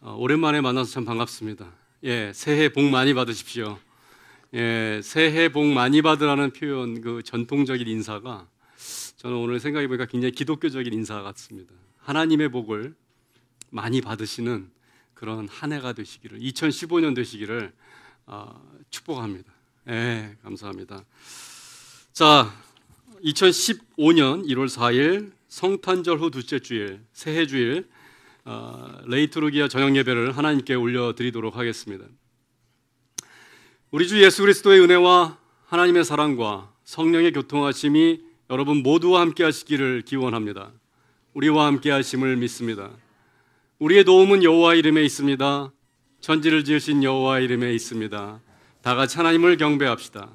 오랜만에 만나서 참 반갑습니다. 새해 복 많이 받으십시오. 새해 복 많이 받으라는 표현, 그 전통적인 인사가 저는 오늘 생각해 보니까 굉장히 기독교적인 인사 같습니다. 하나님의 복을 많이 받으시는 그런 한 해가 되시기를, 2015년 되시기를 축복합니다. 감사합니다. 자, 2015년 1월 4일 성탄절 후 둘째 주일, 새해 주일 레이투르기아 저녁 예배를 하나님께 올려드리도록 하겠습니다. 우리 주 예수 그리스도의 은혜와 하나님의 사랑과 성령의 교통하심이 여러분 모두와 함께 하시기를 기원합니다. 우리와 함께 하심을 믿습니다. 우리의 도움은 여호와 이름에 있습니다. 천지를 지으신 여호와 이름에 있습니다. 다 같이 하나님을 경배합시다.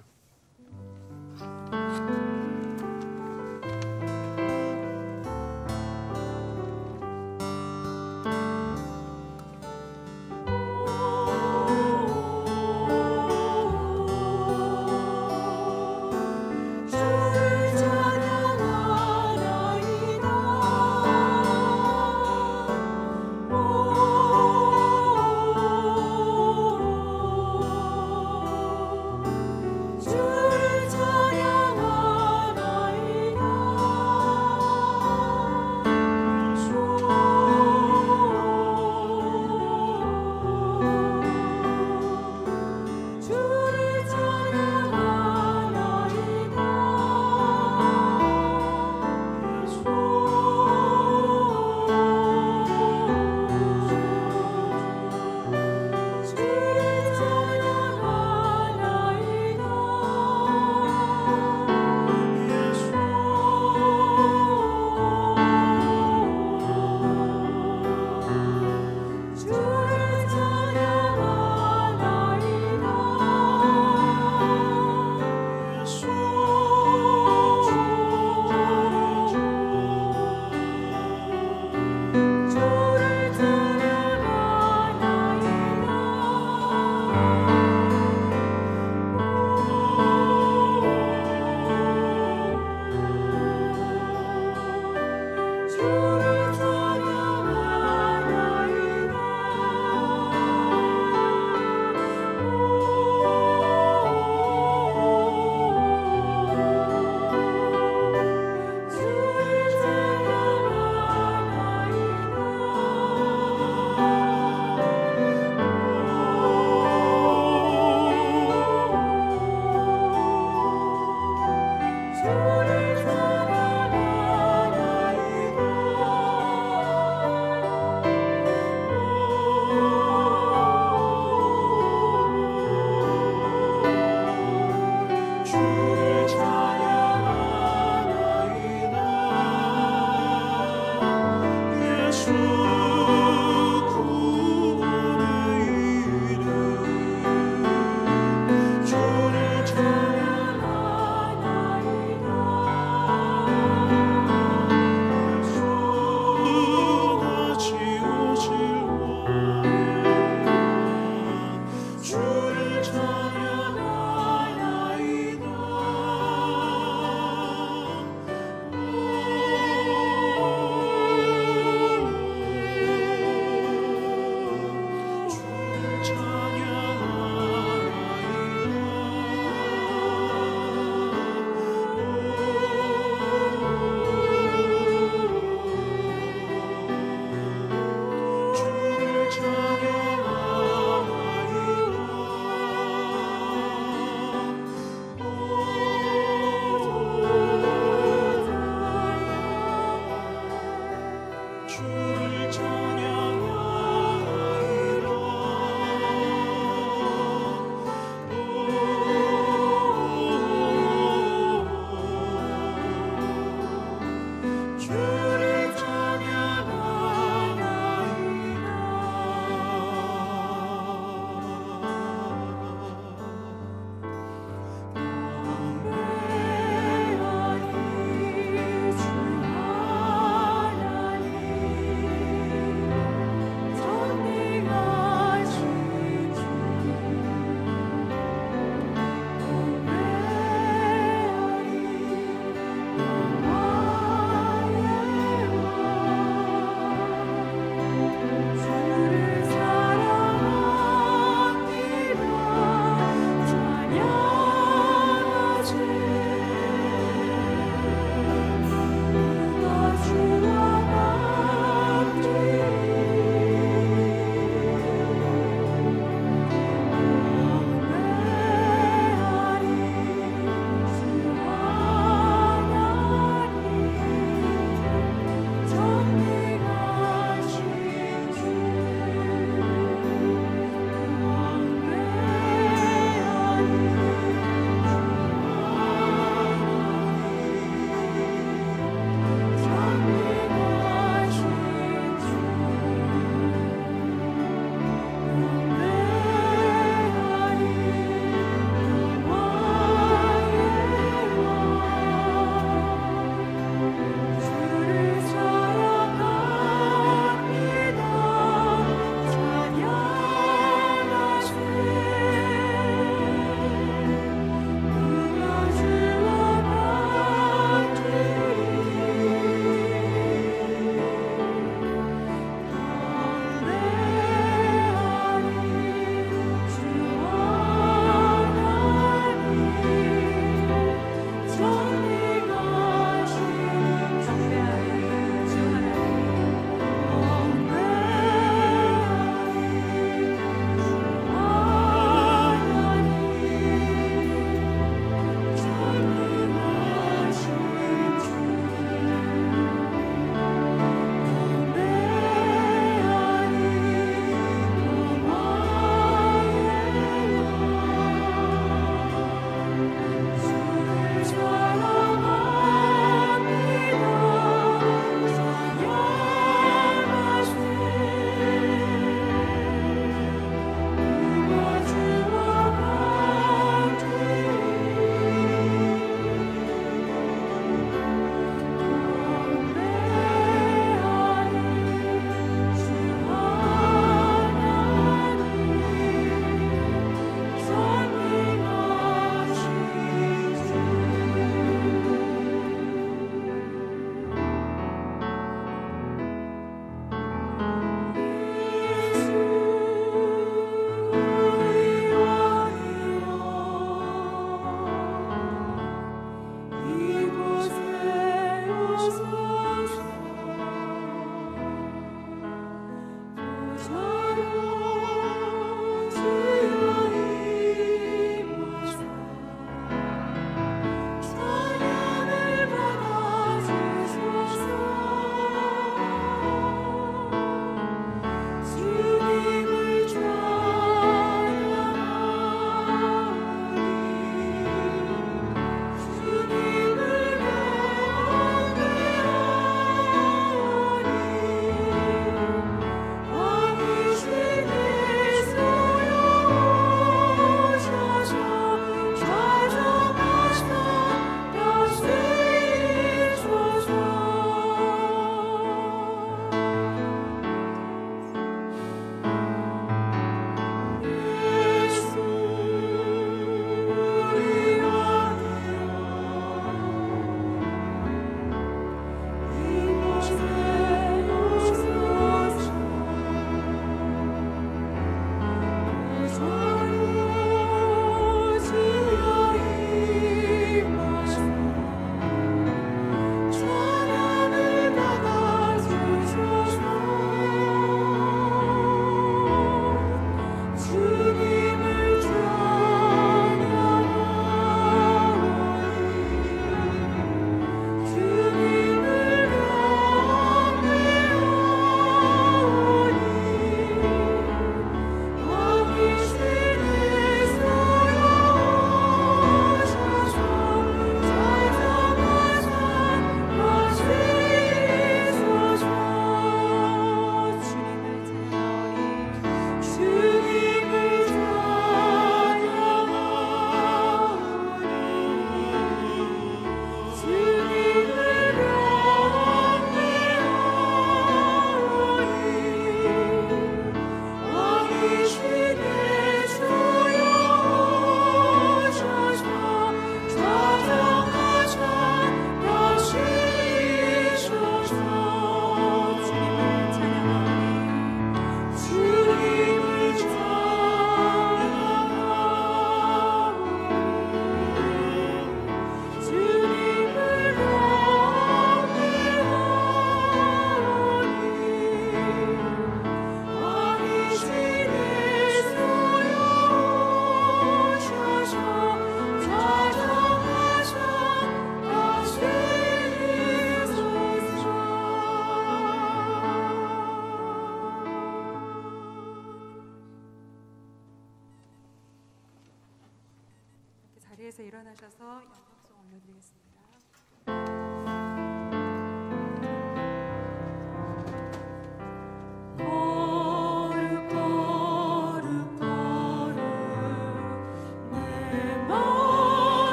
자리에서 일어나셔서 영광송 올려드리겠습니다.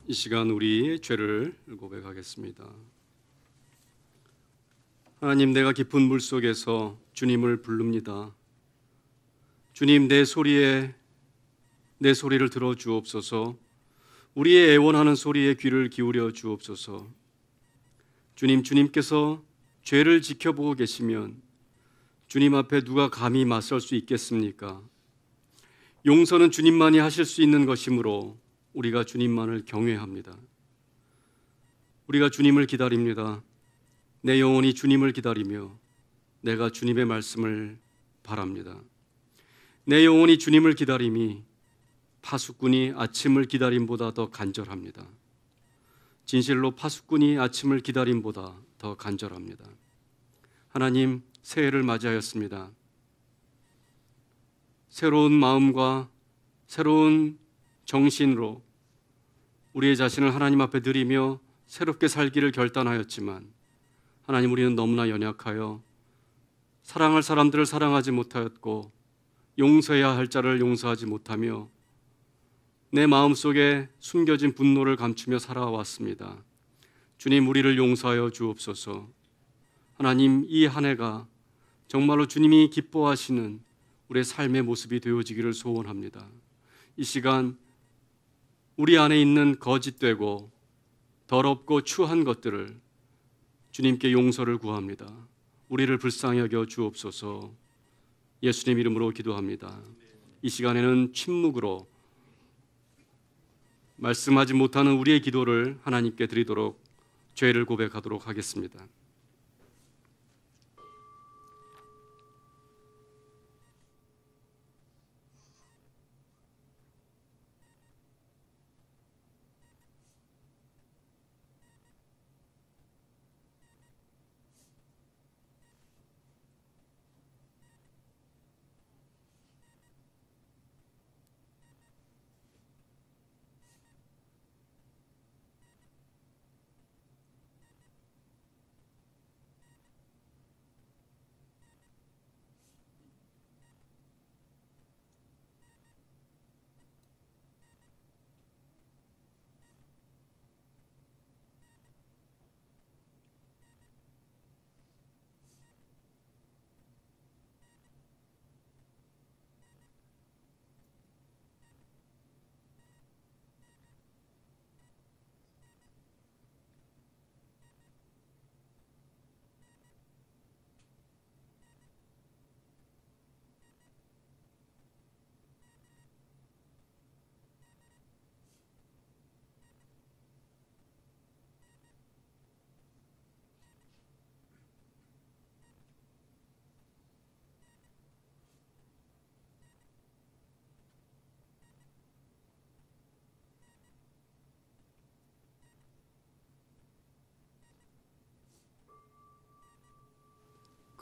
이 시간 우리의 죄를 고백하겠습니다. 하나님, 내가 깊은 물속에서 주님을 부릅니다. 주님, 내 소리를 들어 주옵소서. 우리의 애원하는 소리에 귀를 기울여 주옵소서. 주님, 주님께서 죄를 지켜보고 계시면 주님 앞에 누가 감히 맞설 수 있겠습니까? 용서는 주님만이 하실 수 있는 것이므로 우리가 주님만을 경외합니다. 우리가 주님을 기다립니다. 내 영혼이 주님을 기다리며 내가 주님의 말씀을 바랍니다. 내 영혼이 주님을 기다림이 파수꾼이 아침을 기다림보다 더 간절합니다. 진실로 파수꾼이 아침을 기다림보다 더 간절합니다. 하나님, 새해를 맞이하였습니다. 새로운 마음과 새로운 정신으로 우리의 자신을 하나님 앞에 드리며 새롭게 살기를 결단하였지만 하나님, 우리는 너무나 연약하여 사랑할 사람들을 사랑하지 못하였고 용서해야 할 자를 용서하지 못하며 내 마음속에 숨겨진 분노를 감추며 살아왔습니다. 주님, 우리를 용서하여 주옵소서. 하나님, 이 한 해가 정말로 주님이 기뻐하시는 우리의 삶의 모습이 되어지기를 소원합니다. 이 시간 우리 안에 있는 거짓되고 더럽고 추한 것들을 주님께 용서를 구합니다. 우리를 불쌍히 여겨 주옵소서. 예수님 이름으로 기도합니다. 이 시간에는 침묵으로 말씀하지 못하는 우리의 기도를 하나님께 드리도록 죄를 고백하도록 하겠습니다.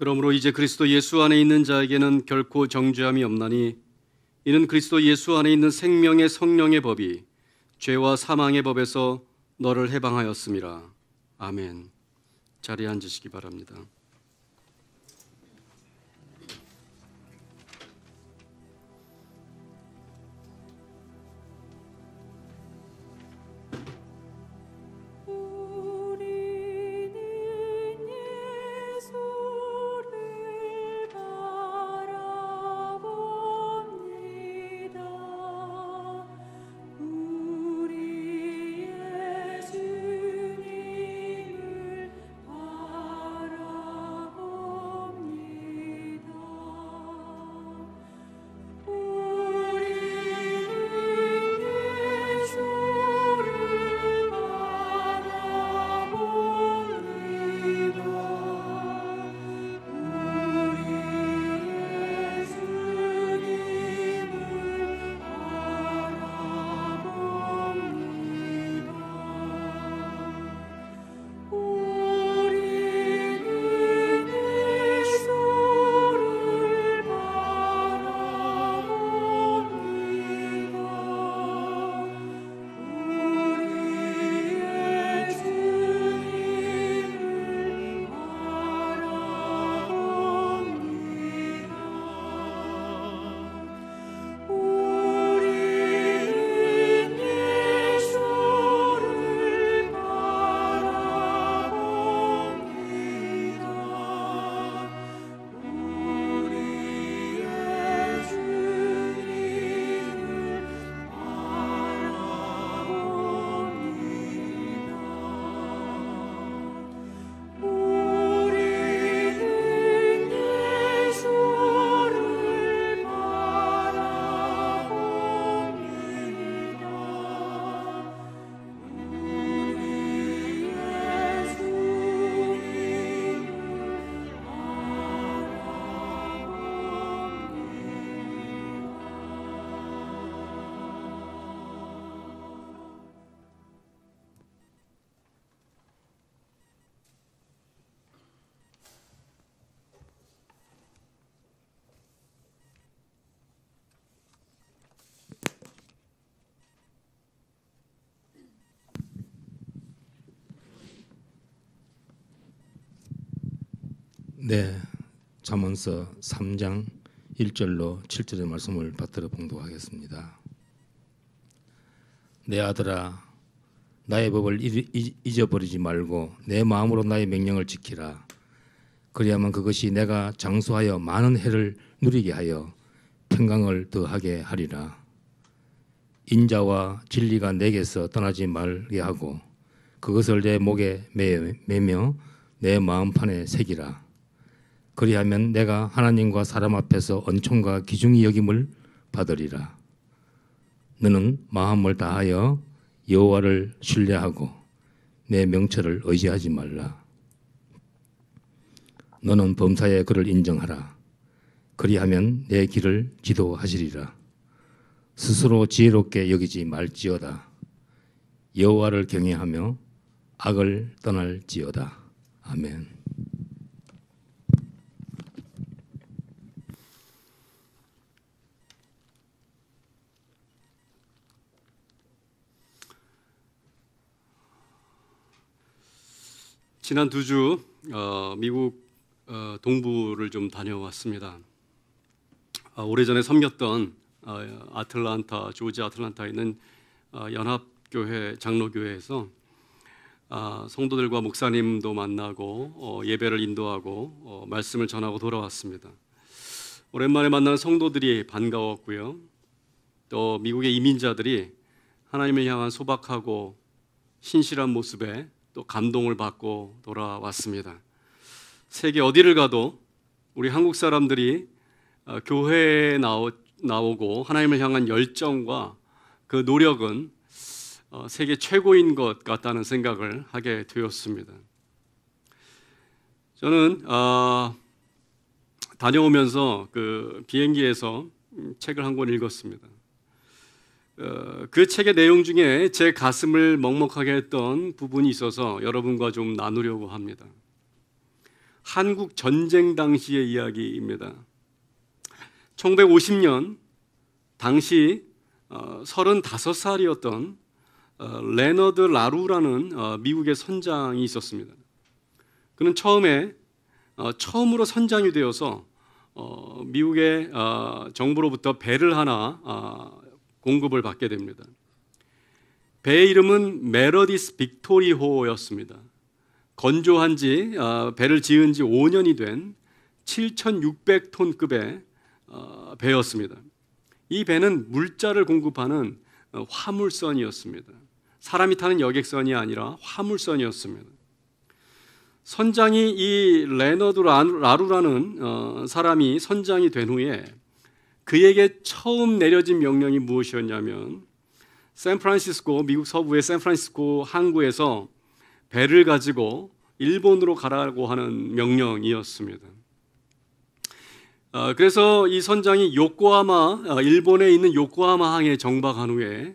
그러므로 이제 그리스도 예수 안에 있는 자에게는 결코 정죄함이 없나니 이는 그리스도 예수 안에 있는 생명의 성령의 법이 죄와 사망의 법에서 너를 해방하였음이라. 아멘. 자리에 앉으시기 바랍니다. 네, 잠언서 3장 1절로 7절의 말씀을 받들어 봉독하겠습니다. 내 아들아, 나의 법을 잊어버리지 말고 내 마음으로 나의 명령을 지키라. 그리하면 그것이 내가 장수하여 많은 해를 누리게 하여 평강을 더하게 하리라. 인자와 진리가 내게서 떠나지 말게 하고 그것을 내 목에 매며 내 마음판에 새기라. 그리하면 내가 하나님과 사람 앞에서 언총과 기중히 여김을 받으리라. 너는 마음을 다하여 여호와를 신뢰하고 내 명철을 의지하지 말라. 너는 범사에 그를 인정하라. 그리하면 내 길을 지도하시리라. 스스로 지혜롭게 여기지 말지어다. 여호와를 경외하며 악을 떠날지어다. 아멘. 지난 2주 미국 동부를 좀 다녀왔습니다. 오래전에 섬겼던 아틀란타, 조지 아틀란타에 있는 연합교회 장로교회에서 성도들과 목사님도 만나고 예배를 인도하고 말씀을 전하고 돌아왔습니다. 오랜만에 만난 성도들이 반가웠고요. 또 미국의 이민자들이 하나님을 향한 소박하고 신실한 모습에 또 감동을 받고 돌아왔습니다. 세계 어디를 가도 우리 한국 사람들이 교회에 나오고 하나님을 향한 열정과 그 노력은 세계 최고인 것 같다는 생각을 하게 되었습니다. 저는 다녀오면서 그 비행기에서 책을 한 권 읽었습니다. 그 책의 내용 중에 제 가슴을 먹먹하게 했던 부분이 있어서 여러분과 좀 나누려고 합니다. 한국 전쟁 당시의 이야기입니다. 1950년 당시 35살이었던 레너드 라루라는 미국의 선장이 있었습니다. 그는 처음으로 선장이 되어서 미국의 정부로부터 배를 하나 공급을 받게 됩니다. 배의 이름은 메러디스 빅토리호였습니다. 건조한 지 배를 지은 지 5년이 된 7,600톤급의 배였습니다. 이 배는 물자를 공급하는 화물선이었습니다. 사람이 타는 여객선이 아니라 화물선이었습니다. 선장이 이 레너드 라루라는 사람이 선장이 된 후에 그에게 처음 내려진 명령이 무엇이었냐면 샌프란시스코, 미국 서부의 샌프란시스코 항구에서 배를 가지고 일본으로 가라고 하는 명령이었습니다. 그래서 이 선장이 일본에 있는 요코하마 항에 정박한 후에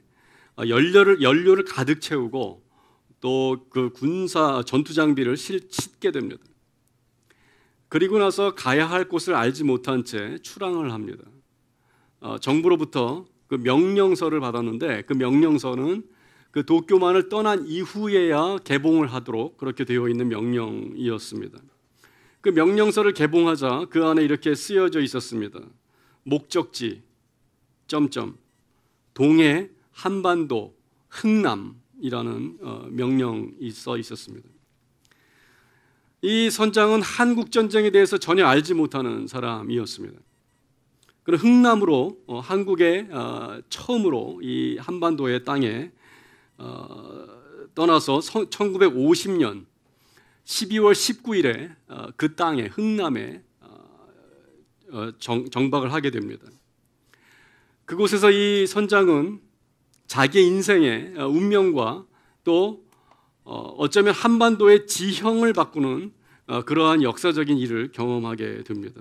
연료를 가득 채우고 또 그 군사 전투 장비를 싣게 됩니다. 그리고 나서 가야 할 곳을 알지 못한 채 출항을 합니다. 정부로부터 그 명령서를 받았는데 그 명령서는 그 도쿄만을 떠난 이후에야 개봉을 하도록 그렇게 되어 있는 명령이었습니다. 그 명령서를 개봉하자 그 안에 이렇게 쓰여져 있었습니다. 목적지 동해, 한반도, 흥남이라는 명령이 써 있었습니다. 이 선장은 한국 전쟁에 대해서 전혀 알지 못하는 사람이었습니다. 그런 흥남으로 한국에 처음으로 이 한반도의 땅에 떠나서 1950년 12월 19일에 그 땅에 흥남에 정박을 하게 됩니다. 그곳에서 이 선장은 자기의 인생의 운명과 또 어쩌면 한반도의 지형을 바꾸는 그러한 역사적인 일을 경험하게 됩니다.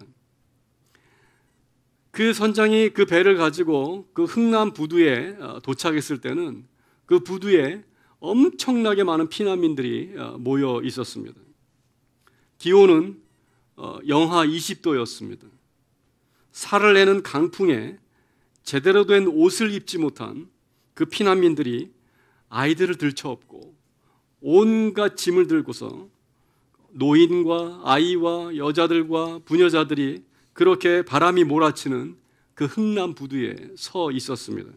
그 선장이 그 배를 가지고 그 흥남 부두에 도착했을 때는 그 부두에 엄청나게 많은 피난민들이 모여 있었습니다. 기온은 영하 20도였습니다. 살을 내는 강풍에 제대로 된 옷을 입지 못한 그 피난민들이 아이들을 들쳐업고 온갖 짐을 들고서 노인과 아이와 여자들과 부녀자들이 그렇게 바람이 몰아치는 그 흥남 부두에 서 있었습니다.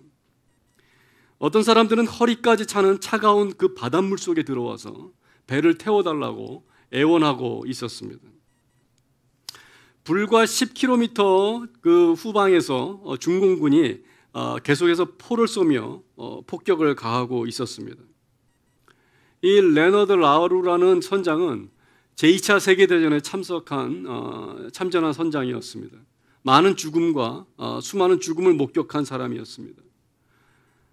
어떤 사람들은 허리까지 차는 차가운 그 바닷물 속에 들어와서 배를 태워달라고 애원하고 있었습니다. 불과 10km 그 후방에서 중공군이 계속해서 포를 쏘며 폭격을 가하고 있었습니다. 이 레너드 라우루라는 선장은 제2차 세계대전에 참전한 선장이었습니다. 많은 죽음과 수많은 죽음을 목격한 사람이었습니다.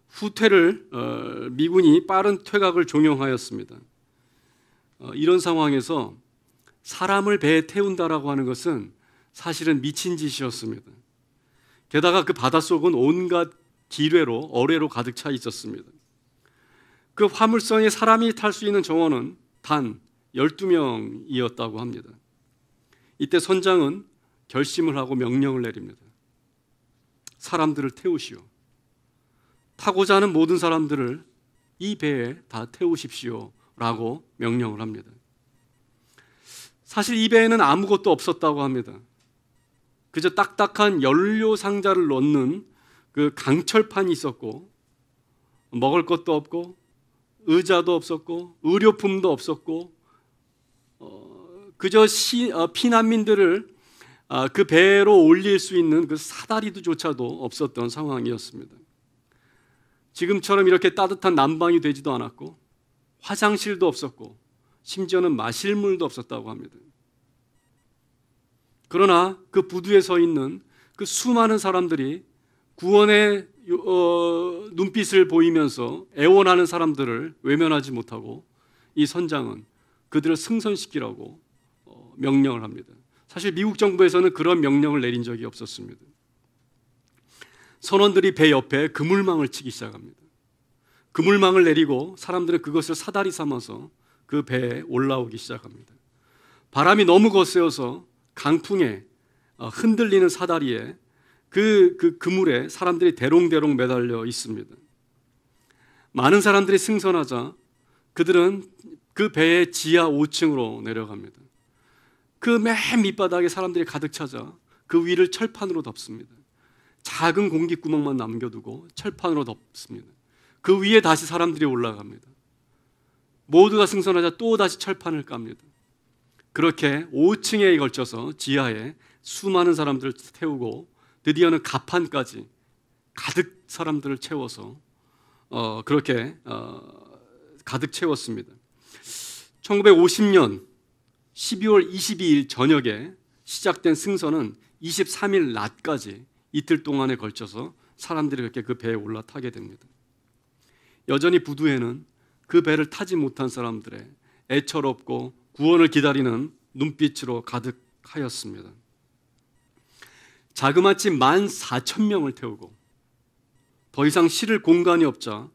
후퇴를 미군이 빠른 퇴각을 종용하였습니다. 이런 상황에서 사람을 배에 태운다라고 하는 것은 사실은 미친 짓이었습니다. 게다가 그 바닷속은 온갖 기뢰로 어뢰로 가득 차 있었습니다. 그 화물선에 사람이 탈 수 있는 정원은 단 12명이었다고 합니다. 이때 선장은 결심을 하고 명령을 내립니다. 사람들을 태우시오. 타고자 하는 모든 사람들을 이 배에 다 태우십시오 라고 명령을 합니다. 사실 이 배에는 아무것도 없었다고 합니다. 그저 딱딱한 연료 상자를 넣는 그 강철판이 있었고, 먹을 것도 없고, 의자도 없었고, 의료품도 없었고, 그저 피난민들을 그 배로 올릴 수 있는 그 사다리조차도 없었던 상황이었습니다. 지금처럼 이렇게 따뜻한 난방이 되지도 않았고, 화장실도 없었고, 심지어는 마실 물도 없었다고 합니다. 그러나 그 부두에 서 있는 그 수많은 사람들이 구원의 눈빛을 보이면서 애원하는 사람들을 외면하지 못하고 이 선장은 그들을 승선시키라고 명령을 합니다. 사실 미국 정부에서는 그런 명령을 내린 적이 없었습니다. 선원들이 배 옆에 그물망을 치기 시작합니다. 그물망을 내리고 사람들은 그것을 사다리 삼아서 그 배에 올라오기 시작합니다. 바람이 너무 거세어서 강풍에 흔들리는 사다리에 그 그물에 사람들이 대롱대롱 매달려 있습니다. 많은 사람들이 승선하자 그들은 그 배의 지하 5층으로 내려갑니다. 그 맨 밑바닥에 사람들이 가득 차자 그 위를 철판으로 덮습니다. 작은 공기구멍만 남겨두고 철판으로 덮습니다. 그 위에 다시 사람들이 올라갑니다. 모두가 승선하자 또 다시 철판을 깝니다. 그렇게 5층에 걸쳐서 지하에 수많은 사람들을 태우고 드디어는 갑판까지 가득 사람들을 채워서 그렇게 가득 채웠습니다. 1950년 12월 22일 저녁에 시작된 승선은 23일 낮까지 이틀 동안에 걸쳐서 사람들이 그렇게 그 배에 올라타게 됩니다. 여전히 부두에는 그 배를 타지 못한 사람들의 애처롭고 구원을 기다리는 눈빛으로 가득하였습니다. 자그마치 14,000명을 태우고 더 이상 실을 공간이 없자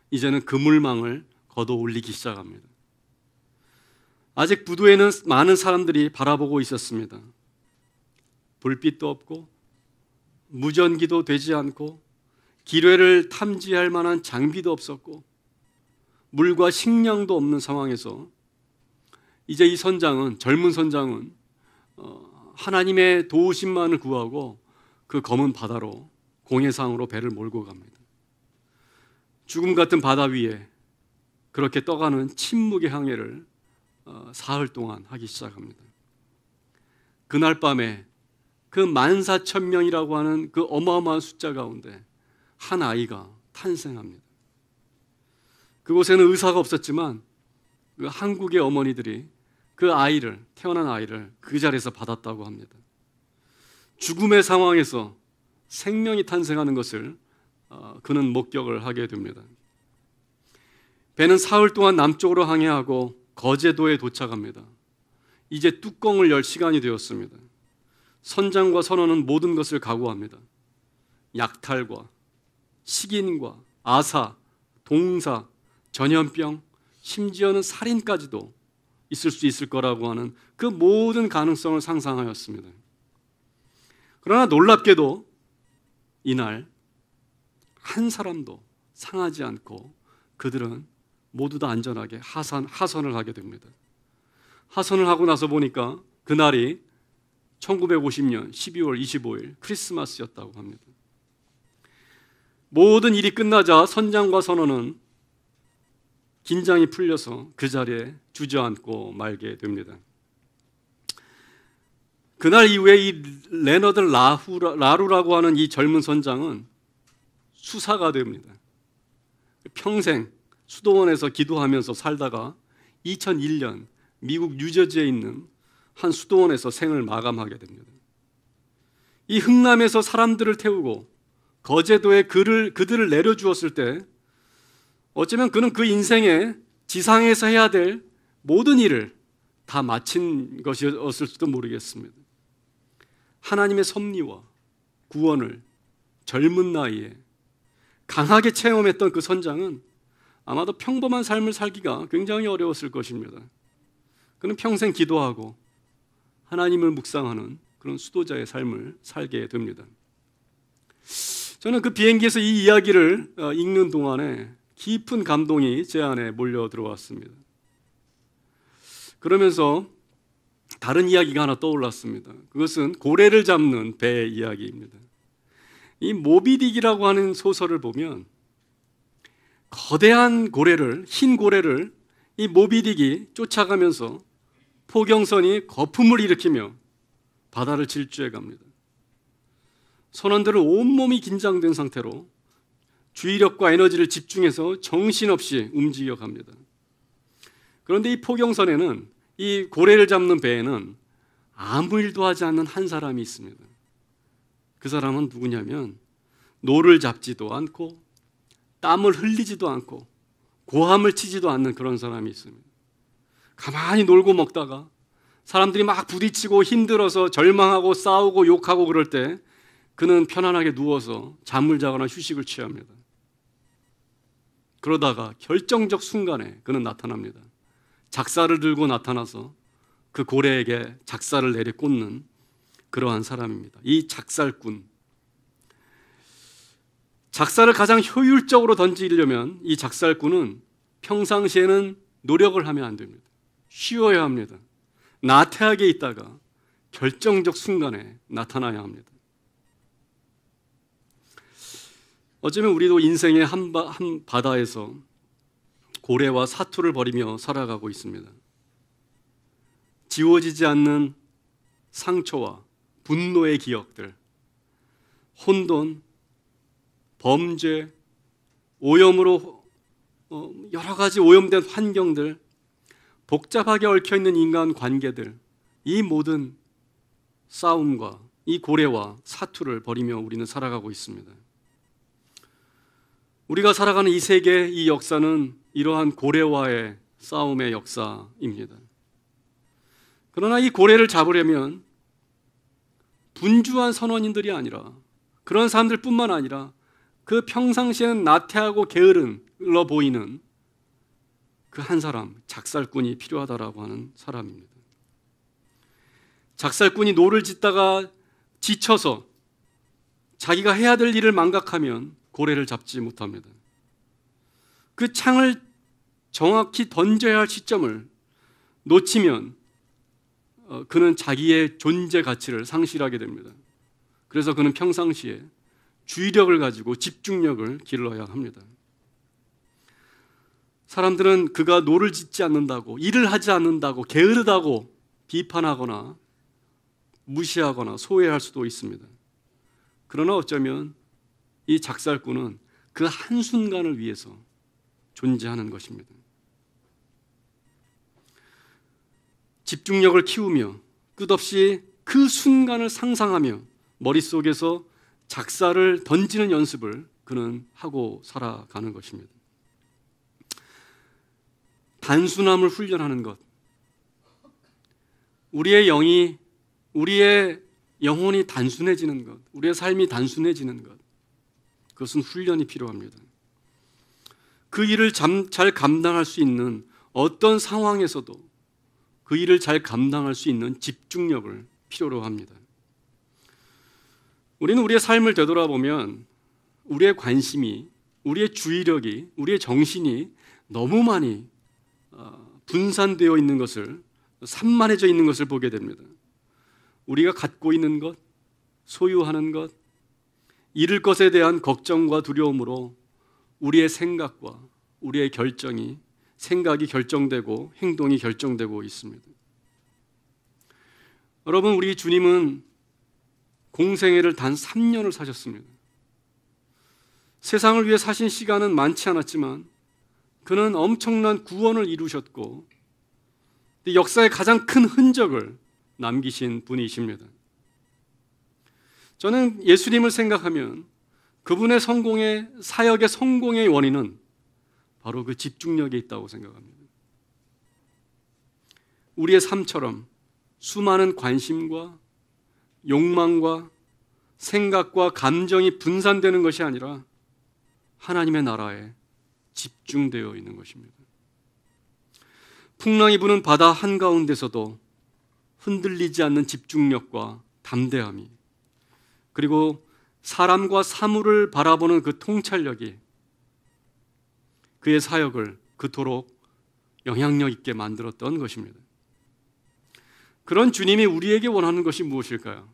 이제는 그물망을 걷어 올리기 시작합니다. 아직 부두에는 많은 사람들이 바라보고 있었습니다. 불빛도 없고 무전기도 되지 않고 기뢰를 탐지할 만한 장비도 없었고 물과 식량도 없는 상황에서 이제 이 선장은, 젊은 선장은 하나님의 도우심만을 구하고 그 검은 바다로 공해상으로 배를 몰고 갑니다. 죽음 같은 바다 위에 그렇게 떠가는 침묵의 항해를 사흘 동안 하기 시작합니다. 그날 밤에 그 14,000명이라고 하는 그 어마어마한 숫자 가운데 한 아이가 탄생합니다. 그곳에는 의사가 없었지만 그 한국의 어머니들이 그 아이를, 태어난 아이를 그 자리에서 받았다고 합니다. 죽음의 상황에서 생명이 탄생하는 것을 그는 목격을 하게 됩니다. 배는 사흘 동안 남쪽으로 항해하고 거제도에 도착합니다. 이제 뚜껑을 열 시간이 되었습니다. 선장과 선원은 모든 것을 각오합니다. 약탈과 식인과 아사, 동사, 전염병, 심지어는 살인까지도 있을 수 있을 거라고 하는 그 모든 가능성을 상상하였습니다. 그러나 놀랍게도 이날 한 사람도 상하지 않고 그들은 모두 다 안전하게 하선을 하게 됩니다. 하선을 하고 나서 보니까 그날이 1950년 12월 25일 크리스마스였다고 합니다. 모든 일이 끝나자 선장과 선원은 긴장이 풀려서 그 자리에 주저앉고 말게 됩니다. 그날 이후에 이 레너드 라루라고 하는 이 젊은 선장은 수사가 됩니다. 평생 수도원에서 기도하면서 살다가 2001년 미국 뉴저지에 있는 한 수도원에서 생을 마감하게 됩니다. 이 흥남에서 사람들을 태우고 거제도에 그들을 내려주었을 때 어쩌면 그는 그 인생에 지상에서 해야 될 모든 일을 다 마친 것이었을지도 모르겠습니다. 하나님의 섭리와 구원을 젊은 나이에 강하게 체험했던 그 선장은 아마도 평범한 삶을 살기가 굉장히 어려웠을 것입니다. 그는 평생 기도하고 하나님을 묵상하는 그런 수도자의 삶을 살게 됩니다. 저는 그 비행기에서 이 이야기를 읽는 동안에 깊은 감동이 제 안에 몰려 들어왔습니다. 그러면서 다른 이야기가 하나 떠올랐습니다. 그것은 고래를 잡는 배의 이야기입니다. 이 모비딕이라고 하는 소설을 보면 거대한 고래를, 흰 고래를 이 모비딕이 쫓아가면서 포경선이 거품을 일으키며 바다를 질주해 갑니다. 선원들은 온몸이 긴장된 상태로 주의력과 에너지를 집중해서 정신없이 움직여 갑니다. 그런데 이 포경선에는, 이 고래를 잡는 배에는 아무 일도 하지 않는 한 사람이 있습니다. 그 사람은 누구냐면 노를 잡지도 않고 땀을 흘리지도 않고 고함을 치지도 않는 그런 사람이 있습니다. 가만히 놀고 먹다가 사람들이 막 부딪히고 힘들어서 절망하고 싸우고 욕하고 그럴 때 그는 편안하게 누워서 잠을 자거나 휴식을 취합니다. 그러다가 결정적 순간에 그는 나타납니다. 작사를 들고 나타나서 그 고래에게 작사를 내리꽂는 그러한 사람입니다. 이 작살꾼. 작사를 가장 효율적으로 던지려면 이 작살꾼은 평상시에는 노력을 하면 안 됩니다. 쉬어야 합니다. 나태하게 있다가 결정적 순간에 나타나야 합니다. 어쩌면 우리도 인생의 한 바다에서 고래와 사투를 벌이며 살아가고 있습니다. 지워지지 않는 상처와 분노의 기억들, 혼돈, 범죄, 오염으로 여러 가지 오염된 환경들, 복잡하게 얽혀있는 인간 관계들, 이 모든 싸움과 이 고래와 사투를 벌이며 우리는 살아가고 있습니다. 우리가 살아가는 이 세계, 이 역사는 이러한 고래와의 싸움의 역사입니다. 그러나 이 고래를 잡으려면 분주한 선원인들이 아니라, 그런 사람들뿐만 아니라 그 평상시에는 나태하고 게으르러 보이는 그 한 사람, 작살꾼이 필요하다라고 하는 사람입니다. 작살꾼이 노를 짓다가 지쳐서 자기가 해야 될 일을 망각하면 고래를 잡지 못합니다. 그 창을 정확히 던져야 할 시점을 놓치면 그는 자기의 존재 가치를 상실하게 됩니다. 그래서 그는 평상시에 주의력을 가지고 집중력을 길러야 합니다. 사람들은 그가 노를 짓지 않는다고, 일을 하지 않는다고, 게으르다고 비판하거나 무시하거나 소외할 수도 있습니다. 그러나 어쩌면 이 작살꾼은 그 한순간을 위해서 존재하는 것입니다. 집중력을 키우며 끝없이 그 순간을 상상하며 머릿속에서 작사를 던지는 연습을 그는 하고 살아가는 것입니다. 단순함을 훈련하는 것, 우리의 영혼이 단순해지는 것, 우리의 삶이 단순해지는 것, 그것은 훈련이 필요합니다. 그 일을 잘 감당할 수 있는, 어떤 상황에서도 그 일을 잘 감당할 수 있는 집중력을 필요로 합니다. 우리는 우리의 삶을 되돌아보면 우리의 관심이, 우리의 주의력이, 우리의 정신이 너무 많이 분산되어 있는 것을 산만해져 있는 것을 보게 됩니다. 우리가 갖고 있는 것, 소유하는 것, 잃을 것에 대한 걱정과 두려움으로 우리의 생각과 우리의 결정이, 생각이 결정되고 행동이 결정되고 있습니다. 여러분, 우리 주님은 공생애를 단 3년을 사셨습니다. 세상을 위해 사신 시간은 많지 않았지만 그는 엄청난 구원을 이루셨고 역사의 가장 큰 흔적을 남기신 분이십니다. 저는 예수님을 생각하면 그분의 성공의, 사역의 성공의 원인은 바로 그 집중력에 있다고 생각합니다. 우리의 삶처럼 수많은 관심과 욕망과 생각과 감정이 분산되는 것이 아니라 하나님의 나라에 집중되어 있는 것입니다. 풍랑이 부는 바다 한가운데서도 흔들리지 않는 집중력과 담대함이, 그리고 사람과 사물을 바라보는 그 통찰력이 그의 사역을 그토록 영향력 있게 만들었던 것입니다. 그런 주님이 우리에게 원하는 것이 무엇일까요?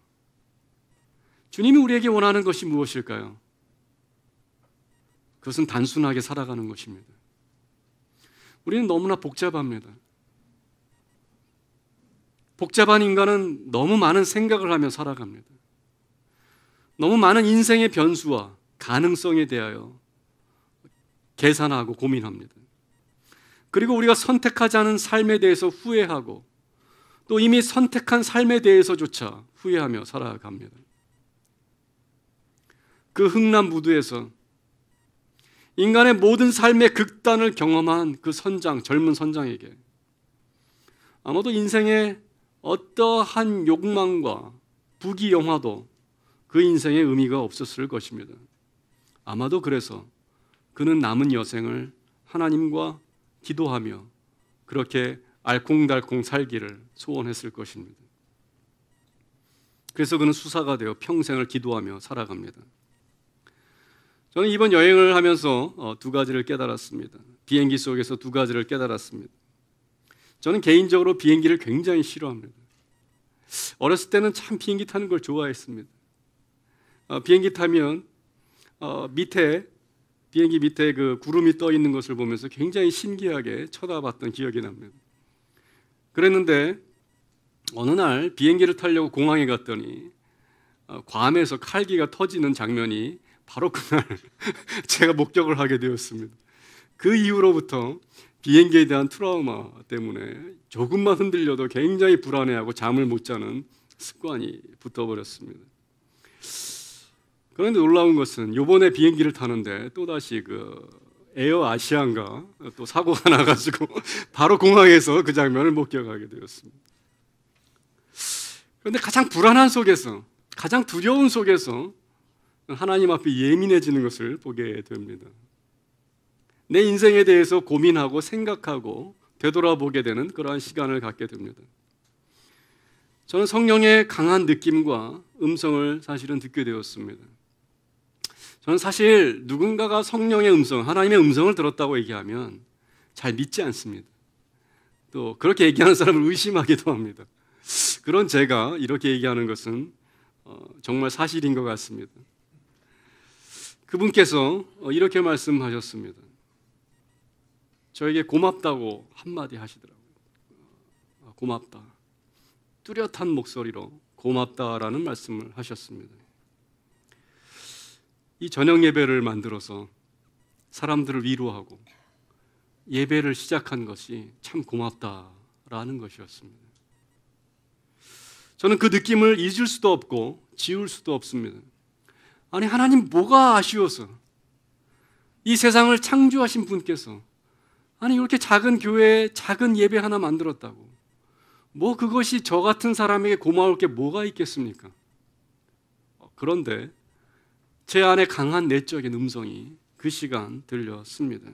주님이 우리에게 원하는 것이 무엇일까요? 그것은 단순하게 살아가는 것입니다. 우리는 너무나 복잡합니다. 복잡한 인간은 너무 많은 생각을 하며 살아갑니다. 너무 많은 인생의 변수와 가능성에 대하여 계산하고 고민합니다. 그리고 우리가 선택하지 않은 삶에 대해서 후회하고 또 이미 선택한 삶에 대해서조차 후회하며 살아갑니다. 그 흥남무드에서 인간의 모든 삶의 극단을 경험한 그 선장, 젊은 선장에게 아마도 인생의 어떠한 욕망과 부귀영화도 그 인생의 의미가 없었을 것입니다. 아마도 그래서 그는 남은 여생을 하나님과 기도하며 그렇게 알콩달콩 살기를 소원했을 것입니다. 그래서 그는 수사가 되어 평생을 기도하며 살아갑니다. 저는 이번 여행을 하면서 두 가지를 깨달았습니다. 비행기 속에서 두 가지를 깨달았습니다. 저는 개인적으로 비행기를 굉장히 싫어합니다. 어렸을 때는 참 비행기 타는 걸 좋아했습니다. 비행기 타면 비행기 밑에 그 구름이 떠 있는 것을 보면서 굉장히 신기하게 쳐다봤던 기억이 납니다. 그랬는데 어느 날 비행기를 타려고 공항에 갔더니 괌에서 칼기가 터지는 장면이 바로 그날 제가 목격을 하게 되었습니다. 그 이후로부터 비행기에 대한 트라우마 때문에 조금만 흔들려도 굉장히 불안해하고 잠을 못 자는 습관이 붙어버렸습니다. 그런데 놀라운 것은 이번에 비행기를 타는데 또다시 그 에어 아시아인가 또 사고가 나가지고 바로 공항에서 그 장면을 목격하게 되었습니다. 그런데 가장 불안한 속에서, 가장 두려운 속에서 하나님 앞에 예민해지는 것을 보게 됩니다. 내 인생에 대해서 고민하고 생각하고 되돌아보게 되는 그러한 시간을 갖게 됩니다. 저는 성령의 강한 느낌과 음성을 사실은 듣게 되었습니다. 저는 사실 누군가가 성령의 음성, 하나님의 음성을 들었다고 얘기하면 잘 믿지 않습니다. 또 그렇게 얘기하는 사람을 의심하기도 합니다. 그런 제가 이렇게 얘기하는 것은 정말 사실인 것 같습니다. 그분께서 이렇게 말씀하셨습니다. 저에게 고맙다고 한마디 하시더라고요. 고맙다. 뚜렷한 목소리로 고맙다라는 말씀을 하셨습니다. 이 저녁 예배를 만들어서 사람들을 위로하고 예배를 시작한 것이 참 고맙다라는 것이었습니다. 저는 그 느낌을 잊을 수도 없고 지울 수도 없습니다. 아니, 하나님 뭐가 아쉬워서 이 세상을 창조하신 분께서 아니 이렇게 작은 교회에 작은 예배 하나 만들었다고 뭐 그것이 저 같은 사람에게 고마울 게 뭐가 있겠습니까? 그런데 제 안에 강한 내적인 음성이 그 시간 들렸습니다.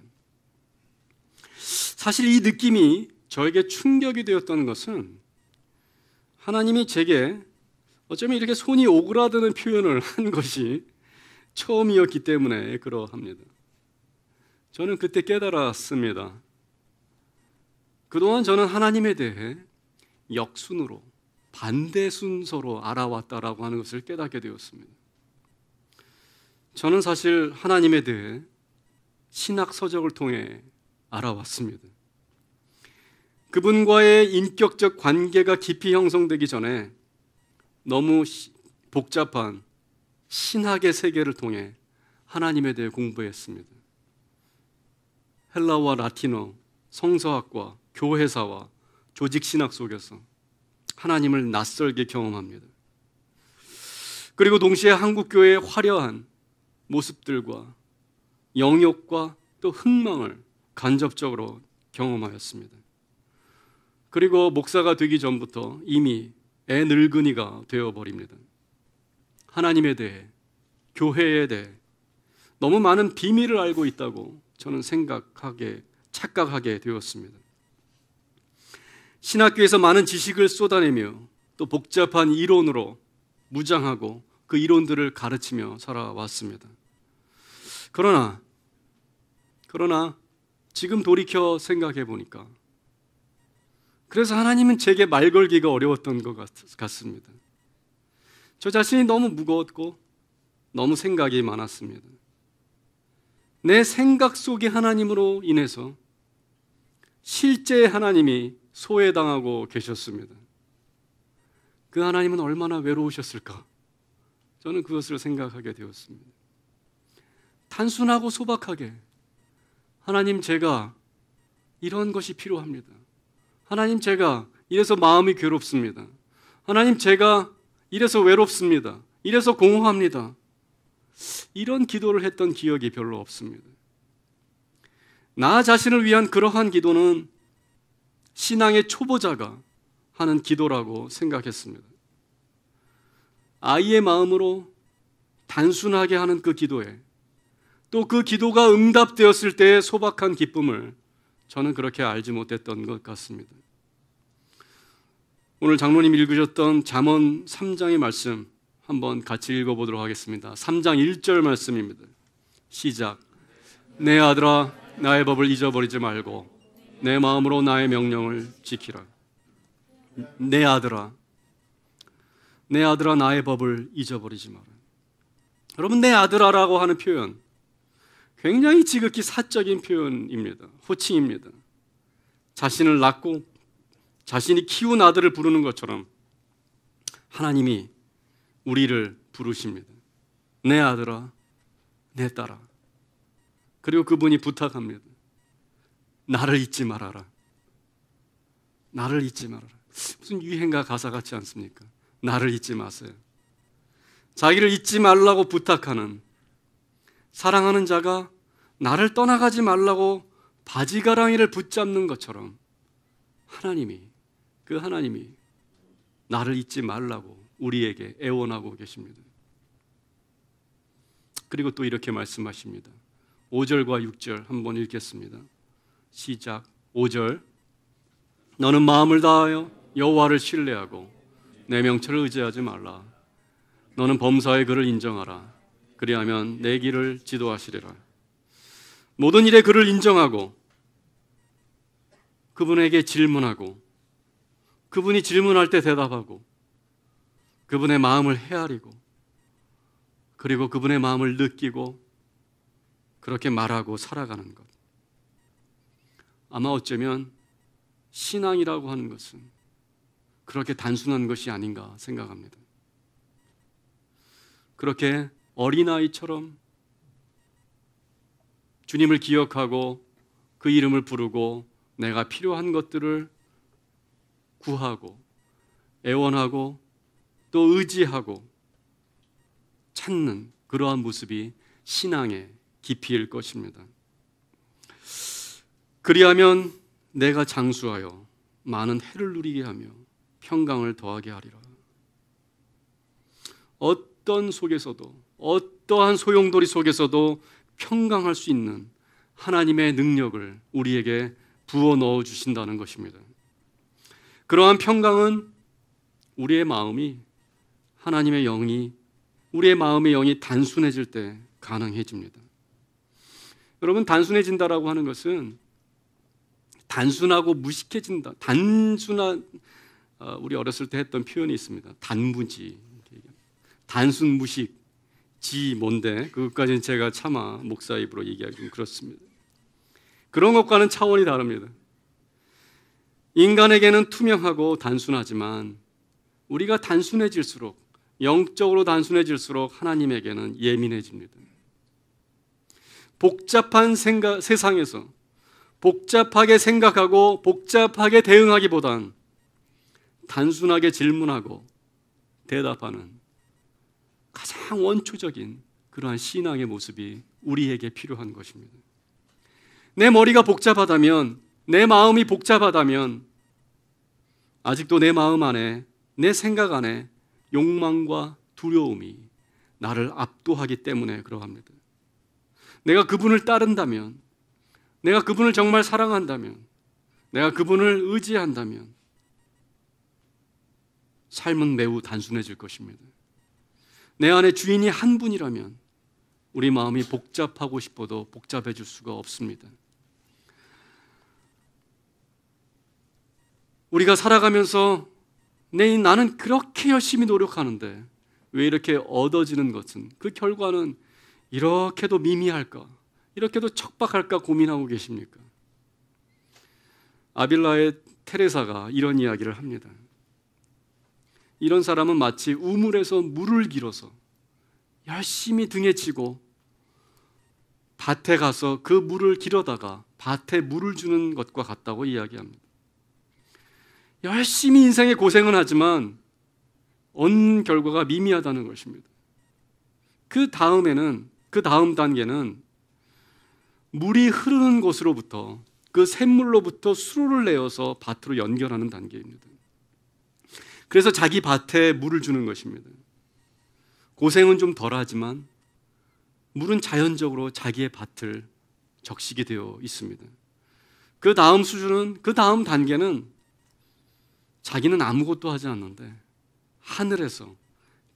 사실 이 느낌이 저에게 충격이 되었던 것은 하나님이 제게 어쩌면 이렇게 손이 오그라드는 표현을 한 것이 처음이었기 때문에 그러합니다. 저는 그때 깨달았습니다. 그동안 저는 하나님에 대해 역순으로 반대 순서로 알아왔다라고 하는 것을 깨닫게 되었습니다. 저는 사실 하나님에 대해 신학 서적을 통해 알아왔습니다. 그분과의 인격적 관계가 깊이 형성되기 전에 너무 복잡한 신학의 세계를 통해 하나님에 대해 공부했습니다. 헬라어와 라틴어, 성서학과 교회사와 조직신학 속에서 하나님을 낯설게 경험합니다. 그리고 동시에 한국교회의 화려한 모습들과 영역과 또 흥망을 간접적으로 경험하였습니다. 그리고 목사가 되기 전부터 이미 애늙은이가 되어버립니다. 하나님에 대해, 교회에 대해 너무 많은 비밀을 알고 있다고 저는 착각하게 되었습니다. 신학교에서 많은 지식을 쏟아내며 또 복잡한 이론으로 무장하고 그 이론들을 가르치며 살아왔습니다. 그러나 지금 돌이켜 생각해 보니까 그래서 하나님은 제게 말 걸기가 어려웠던 것 같습니다. 저 자신이 너무 무거웠고 너무 생각이 많았습니다. 내 생각 속의 하나님으로 인해서 실제 하나님이 소외당하고 계셨습니다. 그 하나님은 얼마나 외로우셨을까? 저는 그것을 생각하게 되었습니다. 단순하고 소박하게 하나님, 제가 이런 것이 필요합니다. 하나님, 제가 이래서 마음이 괴롭습니다. 하나님, 제가 이래서 외롭습니다. 이래서 공허합니다. 이런 기도를 했던 기억이 별로 없습니다. 나 자신을 위한 그러한 기도는 신앙의 초보자가 하는 기도라고 생각했습니다. 아이의 마음으로 단순하게 하는 그 기도에 또 그 기도가 응답되었을 때의 소박한 기쁨을 저는 그렇게 알지 못했던 것 같습니다. 오늘 장로님 읽으셨던 잠언 3장의 말씀 한번 같이 읽어보도록 하겠습니다. 3장 1절 말씀입니다. 시작. 내 아들아, 나의 법을 잊어버리지 말고 내 마음으로 나의 명령을 지키라. 내 아들아, 나의 법을 잊어버리지 마라. 여러분, 내 아들아라고 하는 표현 굉장히 지극히 사적인 표현입니다. 호칭입니다. 자신을 낳고 자신이 키운 아들을 부르는 것처럼 하나님이 우리를 부르십니다. 내 아들아, 내 딸아. 그리고 그분이 부탁합니다. 나를 잊지 말아라. 나를 잊지 말아라. 무슨 유행가 가사 같지 않습니까? 나를 잊지 마세요. 자기를 잊지 말라고 부탁하는, 사랑하는 자가 나를 떠나가지 말라고 바지가랑이를 붙잡는 것처럼 그 하나님이 나를 잊지 말라고 우리에게 애원하고 계십니다. 그리고 또 이렇게 말씀하십니다. 5절과 6절 한번 읽겠습니다. 시작. 5절. 너는 마음을 다하여 여호와를 신뢰하고 내 명철을 의지하지 말라. 너는 범사의 그를 인정하라. 그리하면 내 길을 지도하시리라. 모든 일에 그를 인정하고 그분에게 질문하고 그분이 질문할 때 대답하고 그분의 마음을 헤아리고 그리고 그분의 마음을 느끼고 그렇게 말하고 살아가는 것. 아마 어쩌면 신앙이라고 하는 것은 그렇게 단순한 것이 아닌가 생각합니다. 그렇게 어린아이처럼 주님을 기억하고 그 이름을 부르고 내가 필요한 것들을 구하고 애원하고 또 의지하고 찾는 그러한 모습이 신앙의 깊이일 것입니다. 그리하면 내가 장수하여 많은 해를 누리게 하며 평강을 더하게 하리라. 어떤 속에서도 어떠한 소용돌이 속에서도 평강할 수 있는 하나님의 능력을 우리에게 부어 넣어 주신다는 것입니다. 그러한 평강은 우리의 마음이 하나님의 영이 우리의 마음의 영이 단순해질 때 가능해집니다. 여러분, 단순해진다라고 하는 것은 단순하고 무식해진다, 단순한 우리 어렸을 때 했던 표현이 있습니다. 단무지, 단순 무식, 지 뭔데? 그것까지는 제가 차마 목사 입으로 얘기하기 좀 그렇습니다. 그런 것과는 차원이 다릅니다. 인간에게는 투명하고 단순하지만 우리가 단순해질수록, 영적으로 단순해질수록 하나님에게는 예민해집니다. 복잡한 세상에서 복잡하게 생각하고 복잡하게 대응하기보단 단순하게 질문하고 대답하는 가장 원초적인 그러한 신앙의 모습이 우리에게 필요한 것입니다. 내 머리가 복잡하다면, 내 마음이 복잡하다면 아직도 내 마음 안에, 내 생각 안에 욕망과 두려움이 나를 압도하기 때문에 그러합니다. 내가 그분을 따른다면, 내가 그분을 정말 사랑한다면, 내가 그분을 의지한다면 삶은 매우 단순해질 것입니다. 내 안에 주인이 한 분이라면 우리 마음이 복잡하고 싶어도 복잡해질 수가 없습니다. 우리가 살아가면서 나는 그렇게 열심히 노력하는데 왜 이렇게 얻어지는 것은, 그 결과는 이렇게도 미미할까, 이렇게도 척박할까 고민하고 계십니까? 아빌라의 테레사가 이런 이야기를 합니다. 이런 사람은 마치 우물에서 물을 길어서 열심히 등에 지고 밭에 가서 그 물을 길어다가 밭에 물을 주는 것과 같다고 이야기합니다. 열심히 인생에 고생은 하지만 얻는 결과가 미미하다는 것입니다. 그 다음 단계는 물이 흐르는 곳으로부터, 그 샘물로부터 수로를 내어서 밭으로 연결하는 단계입니다. 그래서 자기 밭에 물을 주는 것입니다. 고생은 좀 덜하지만 물은 자연적으로 자기의 밭을 적시게 되어 있습니다. 그 다음 수준은, 그 다음 단계는 자기는 아무것도 하지 않는데 하늘에서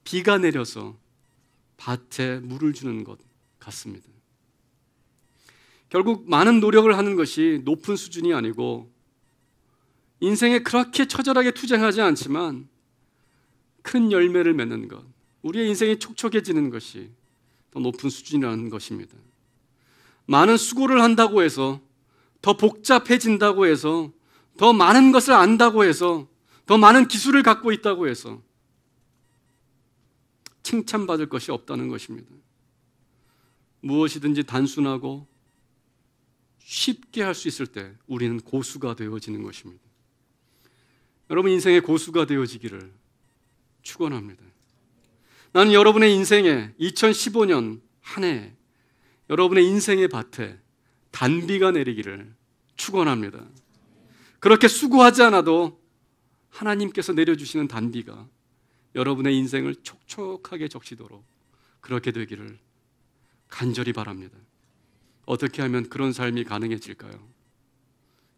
비가 내려서 밭에 물을 주는 것 같습니다. 결국 많은 노력을 하는 것이 높은 수준이 아니고, 인생에 그렇게 처절하게 투쟁하지 않지만 큰 열매를 맺는 것, 우리의 인생이 촉촉해지는 것이 더 높은 수준이라는 것입니다. 많은 수고를 한다고 해서, 더 복잡해진다고 해서, 더 많은 것을 안다고 해서, 더 많은 기술을 갖고 있다고 해서 칭찬받을 것이 없다는 것입니다. 무엇이든지 단순하고 쉽게 할 수 있을 때 우리는 고수가 되어지는 것입니다. 여러분, 인생의 고수가 되어지기를 축원합니다. 나는 여러분의 인생에 2015년 한 해 여러분의 인생의 밭에 단비가 내리기를 축원합니다. 그렇게 수고하지 않아도 하나님께서 내려주시는 단비가 여러분의 인생을 촉촉하게 적시도록 그렇게 되기를 간절히 바랍니다. 어떻게 하면 그런 삶이 가능해질까요?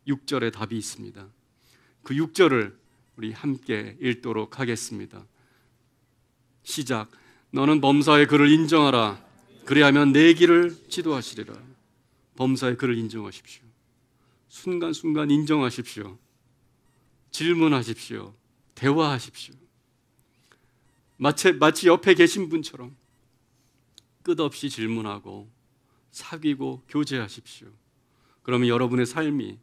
6절에 답이 있습니다. 그 6절을 우리 함께 읽도록 하겠습니다. 시작. 너는 범사의 그를 인정하라. 그리하면 내 길을 지도하시리라. 범사의 그를 인정하십시오. 순간순간 인정하십시오. 질문하십시오. 대화하십시오. 마치 옆에 계신 분처럼 끝없이 질문하고 사귀고 교제하십시오. 그러면 여러분의 삶이,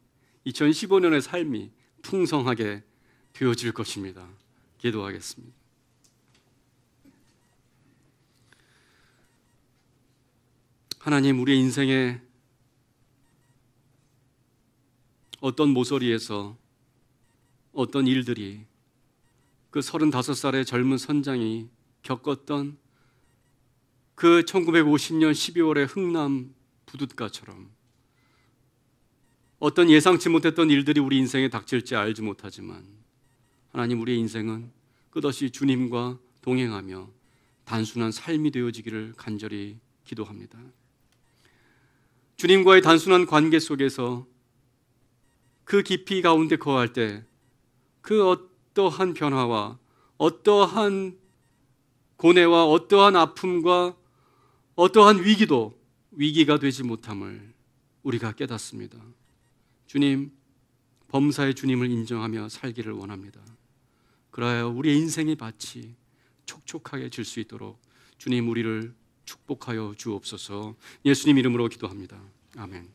2015년의 삶이 풍성하게 되어질 것입니다. 기도하겠습니다. 하나님, 우리의 인생에 어떤 모서리에서 어떤 일들이, 그 35살의 젊은 선장이 겪었던 그 1950년 12월의 흥남 부둣가처럼 어떤 예상치 못했던 일들이 우리 인생에 닥칠지 알지 못하지만, 하나님, 우리의 인생은 끝없이 주님과 동행하며 단순한 삶이 되어지기를 간절히 기도합니다. 주님과의 단순한 관계 속에서 그 깊이 가운데 거할 때 그 어떠한 변화와 어떠한 고뇌와 어떠한 아픔과 어떠한 위기도 위기가 되지 못함을 우리가 깨닫습니다. 주님, 범사의 주님을 인정하며 살기를 원합니다. 그러하여 우리의 인생의 밭이 촉촉하게 질 수 있도록 주님 우리를 축복하여 주옵소서. 예수님 이름으로 기도합니다. 아멘.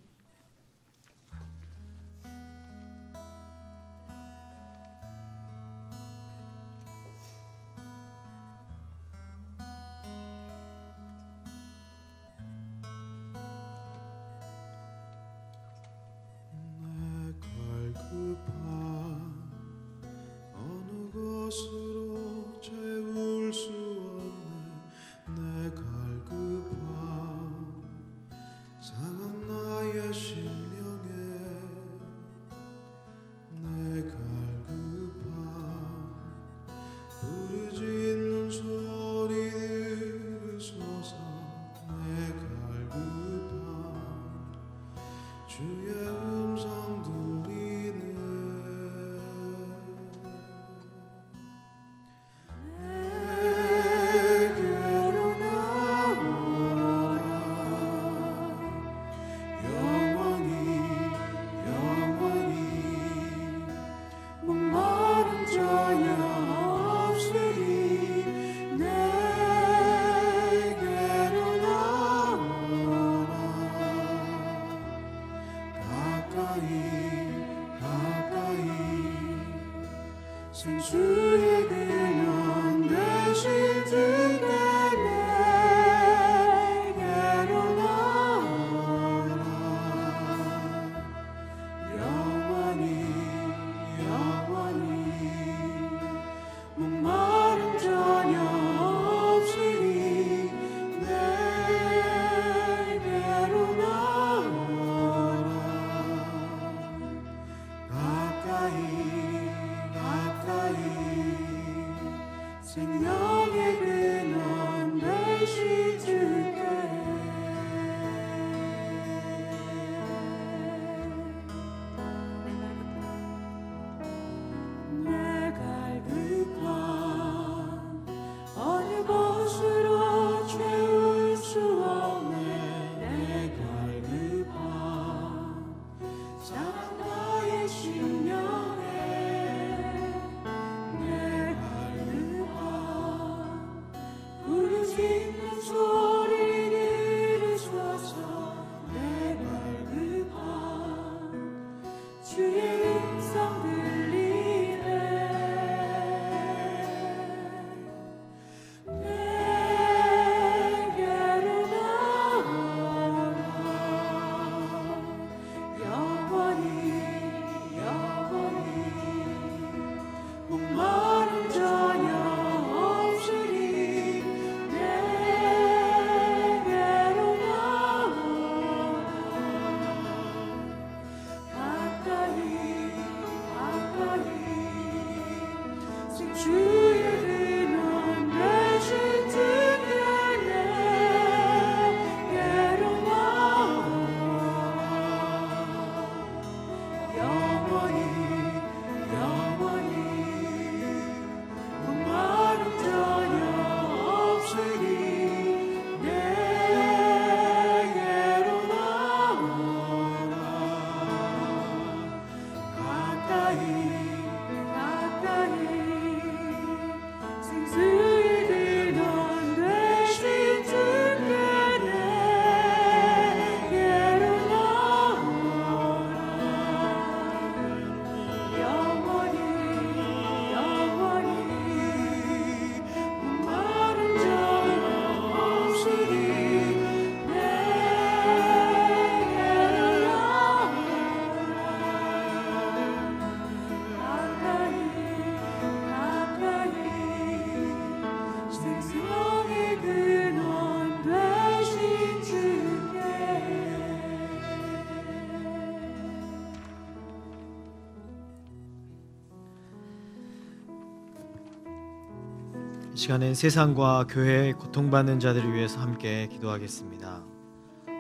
이 시간엔 세상과 교회에 고통받는 자들을 위해서 함께 기도하겠습니다.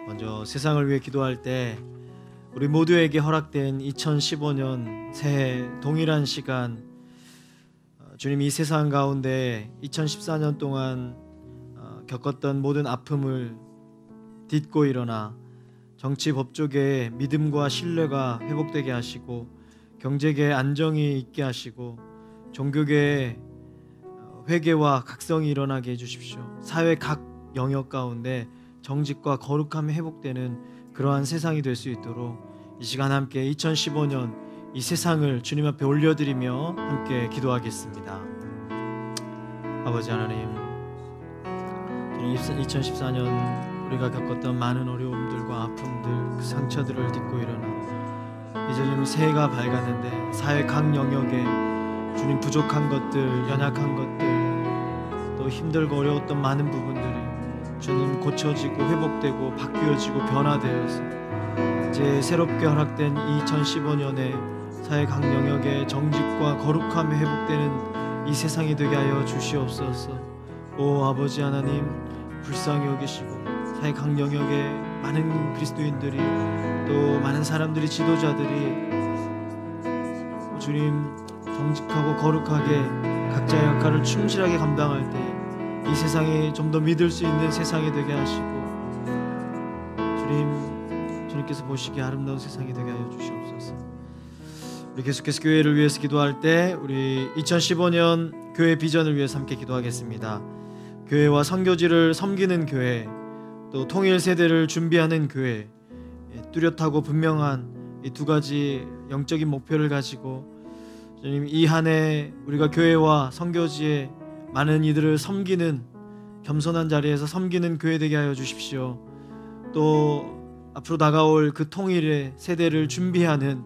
먼저 세상을 위해 기도할 때 우리 모두에게 허락된 2015년 새해 동일한 시간, 주님 이 세상 가운데 2014년 동안 겪었던 모든 아픔을 딛고 일어나 정치 법조계의 믿음과 신뢰가 회복되게 하시고 경제계의 안정이 있게 하시고 종교계에 회개와 각성이 일어나게 해주십시오. 사회 각 영역 가운데 정직과 거룩함이 회복되는 그러한 세상이 될 수 있도록 이 시간 함께 2015년 이 세상을 주님 앞에 올려드리며 함께 기도하겠습니다. 아버지 하나님, 2014년 우리가 겪었던 많은 어려움들과 아픔들, 그 상처들을 딛고 일어나 이제 주님 새해가 밝았는데 사회 각 영역에 주님 부족한 것들, 연약한 것들, 또 힘들고 어려웠던 많은 부분들이 주님 고쳐지고 회복되고 바뀌어지고 변화되어서 이제 새롭게 허락된 2015년에 사회 각 영역에 정직과 거룩함이 회복되는 이 세상이 되게 하여 주시옵소서. 오 아버지 하나님, 불쌍히 여기시고 사회 각 영역에 많은 그리스도인들이 또 많은 사람들이, 지도자들이 주님 정직하고 거룩하게 각자의 역할을 충실하게 감당할 때 이 세상이 좀 더 믿을 수 있는 세상이 되게 하시고 주님께서 보시기에 아름다운 세상이 되게 하여 주시옵소서. 우리 계속해서 교회를 위해서 기도할 때 우리 2015년 교회 비전을 위해서 함께 기도하겠습니다. 교회와 선교지를 섬기는 교회, 또 통일 세대를 준비하는 교회, 뚜렷하고 분명한 이 두 가지 영적인 목표를 가지고 주님 이 한 해 우리가 교회와 선교지에 많은 이들을 섬기는, 겸손한 자리에서 섬기는 교회 되게 하여 주십시오. 또 앞으로 다가올 그 통일의 세대를 준비하는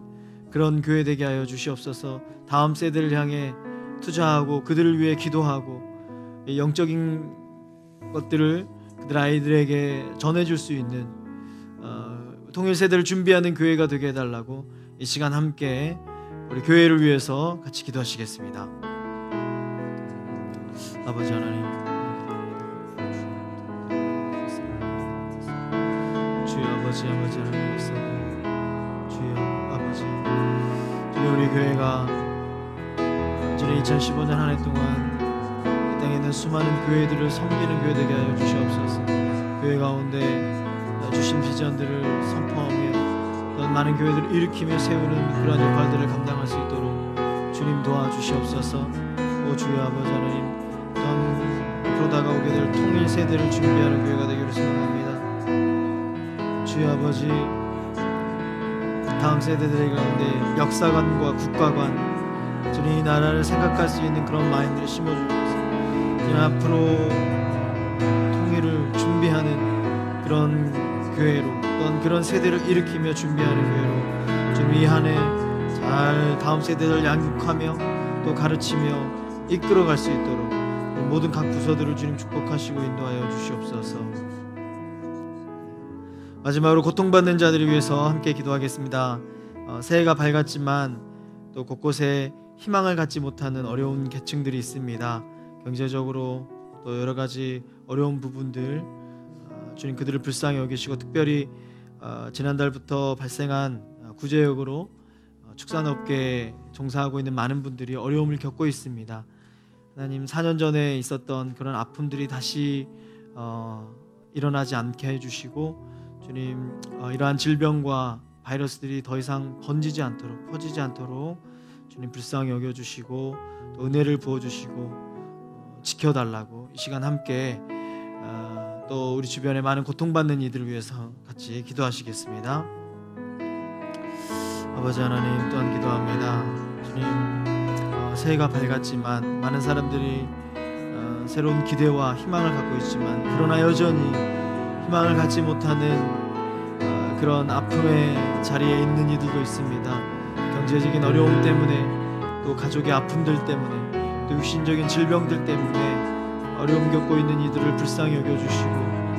그런 교회 되게 하여 주시옵소서. 다음 세대를 향해 투자하고 그들을 위해 기도하고 영적인 것들을 그들 아이들에게 전해줄 수 있는 통일 세대를 준비하는 교회가 되게 해달라고 이 시간 함께 우리 교회를 위해서 같이 기도하시겠습니다. 아버지 하나님, 주여 아버지 하나님 있어 주여 아버지, 주여 우리 교회가 주님 2015년 한 해 동안 이 땅에 있는 수많은 교회들을 섬기는 교회 되게 하여 주시옵소서. 교회 가운데 주신 비전들을 선포하며 또한 많은 교회들을 일으키며 세우는 그러한 역할들을 감당할 수 있도록 주님 도와주시옵소서. 오 주여 아버지 하나님, 앞으로 다가오게 될 통일 세대를 준비하는 교회가 되기를 소망합니다. 주여 아버지, 다음 세대들 가운데 역사관과 국가관, 주님 이 나라를 생각할 수 있는 그런 마인드를 심어주셔서 주님 앞으로 통일을 준비하는 그런 교회로, 또한 그런 세대를 일으키며 준비하는 교회로 주님 이 한 해 잘 다음 세대를 양육하며 또 가르치며 이끌어갈 수 있도록 모든 각 부서들을 주님 축복하시고 인도하여 주시옵소서. 마지막으로 고통받는 자들을 위해서 함께 기도하겠습니다. 새해가 밝았지만 또 곳곳에 희망을 갖지 못하는 어려운 계층들이 있습니다. 경제적으로 또 여러 가지 어려운 부분들, 주님 그들을 불쌍히 여기시고 특별히 지난달부터 발생한 구제역으로 축산업계에 종사하고 있는 많은 분들이 어려움을 겪고 있습니다. 하나님, 4년 전에 있었던 그런 아픔들이 다시 일어나지 않게 해주시고 주님 이러한 질병과 바이러스들이 더 이상 번지지 않도록, 퍼지지 않도록 주님 불쌍히 여겨주시고 또 은혜를 부어주시고 지켜달라고 이 시간 함께 또 우리 주변에 많은 고통받는 이들을 위해서 같이 기도하시겠습니다. 아버지 하나님, 또한 기도합니다. 주님 새해가 밝았지만 많은 사람들이 새로운 기대와 희망을 갖고 있지만 그러나 여전히 희망을 갖지 못하는 그런 아픔의 자리에 있는 이들도 있습니다. 경제적인 어려움 때문에 또 가족의 아픔들 때문에 또 육신적인 질병들 때문에 어려움 겪고 있는 이들을 불쌍히 여겨주시고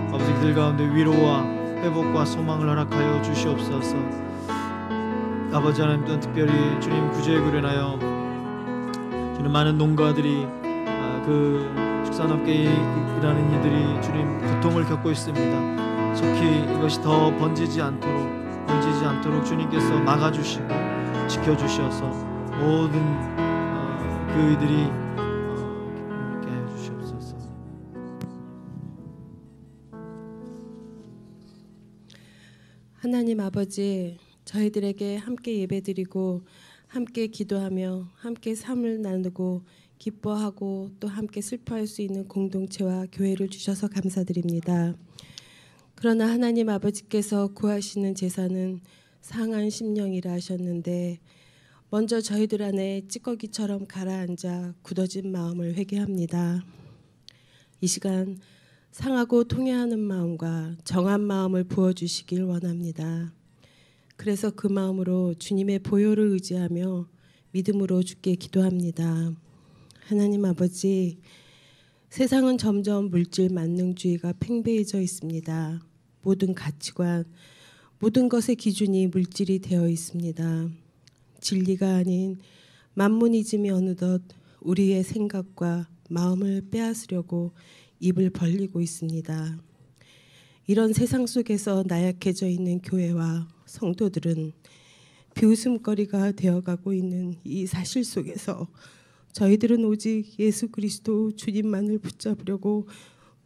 아버지 그들 가운데 위로와 회복과 소망을 허락하여 주시옵소서. 아버지 하나님, 또한 특별히 주님 구제역을 인하여 주님 많은 농가들이 그 축산업계에 일하는 이들이 주님 고통을 겪고 있습니다. 속히 이것이 더 번지지 않도록 주님께서 막아주시고 지켜주셔서 모든 그이들이 있게 하여 주시옵소서. 하나님 아버지, 저희들에게 함께 예배드리고 함께 기도하며 함께 삶을 나누고 기뻐하고 또 함께 슬퍼할 수 있는 공동체와 교회를 주셔서 감사드립니다. 그러나 하나님 아버지께서 구하시는 제사는 상한 심령이라 하셨는데 먼저 저희들 안에 찌꺼기처럼 가라앉아 굳어진 마음을 회개합니다. 이 시간 상하고 통회하는 마음과 정한 마음을 부어주시길 원합니다. 그래서 그 마음으로 주님의 보혈을 의지하며 믿음으로 주께 기도합니다. 하나님 아버지, 세상은 점점 물질 만능주의가 팽배해져 있습니다. 모든 가치관, 모든 것의 기준이 물질이 되어 있습니다. 진리가 아닌 만문이즘이 어느덧 우리의 생각과 마음을 빼앗으려고 입을 벌리고 있습니다. 이런 세상 속에서 나약해져 있는 교회와 성도들은 비웃음거리가 되어가고 있는 이 사실 속에서 저희들은 오직 예수 그리스도 주님만을 붙잡으려고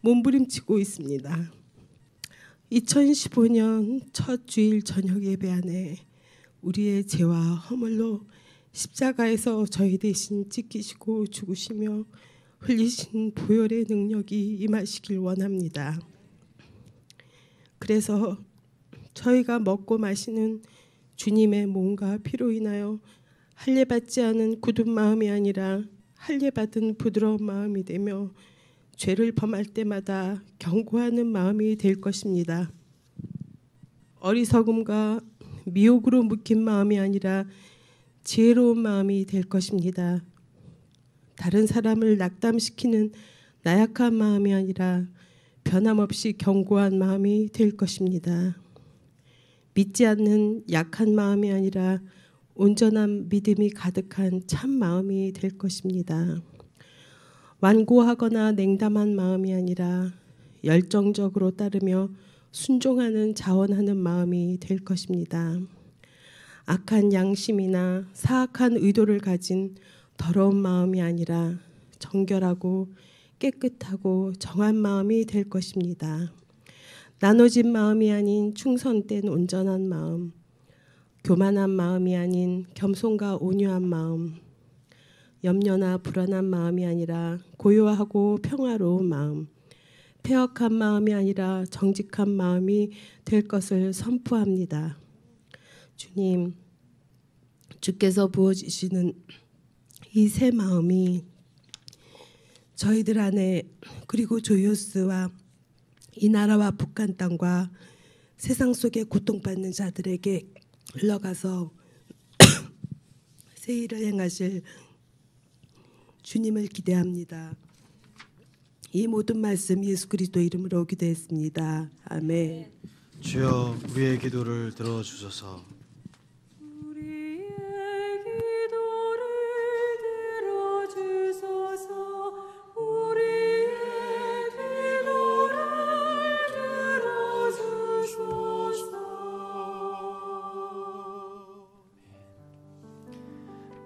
몸부림치고 있습니다. 2015년 첫 주일 저녁 예배 안에 우리의 죄와 허물로 십자가에서 저희 대신 찢기시고 죽으시며 흘리신 보혈의 능력이 임하시길 원합니다. 그래서 저희가 먹고 마시는 주님의 몸과 피로 인하여 할례받지 않은 굳은 마음이 아니라 할례받은 부드러운 마음이 되며 죄를 범할 때마다 경고하는 마음이 될 것입니다. 어리석음과 미혹으로 묶인 마음이 아니라 지혜로운 마음이 될 것입니다. 다른 사람을 낙담시키는 나약한 마음이 아니라 변함없이 견고한 마음이 될 것입니다. 믿지 않는 약한 마음이 아니라 온전한 믿음이 가득한 참 마음이 될 것입니다. 완고하거나 냉담한 마음이 아니라 열정적으로 따르며 순종하는 자원하는 마음이 될 것입니다. 악한 양심이나 사악한 의도를 가진 더러운 마음이 아니라 정결하고 깨끗하고 정한 마음이 될 것입니다. 나눠진 마음이 아닌 충성된 온전한 마음, 교만한 마음이 아닌 겸손과 온유한 마음, 염려나 불안한 마음이 아니라 고요하고 평화로운 마음, 패역한 마음이 아니라 정직한 마음이 될 것을 선포합니다. 주님, 주께서 부어주시는 이 새 마음이 저희들 안에 그리고 조이오스와 이 나라와 북한 땅과 세상 속에 고통받는 자들에게 흘러가서 새 일을 행하실 주님을 기대합니다. 이 모든 말씀 예수 그리스도 이름으로 기도했습니다. 아멘. 주여 우리의 기도를 들어주소서. 우리의 기도를 들어주소서. 우리의 기도를 들어주소서.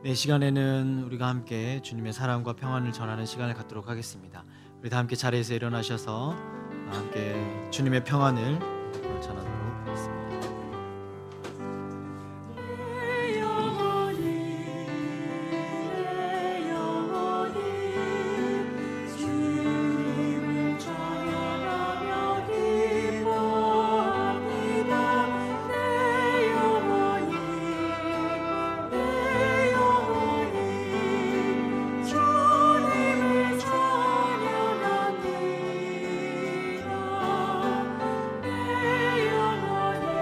이 시간에는 우리가 함께 주님의 사랑과 평안을 전하는 시간을 갖도록 하겠습니다. 우리 다 함께 자리에서 일어나셔서 함께 주님의 평안을 전하도록 하겠습니다. 내 영혼이 주님을 찬양하며 기뻐합니다. 내 영혼이 주님을 찬양합니다. 내 영혼이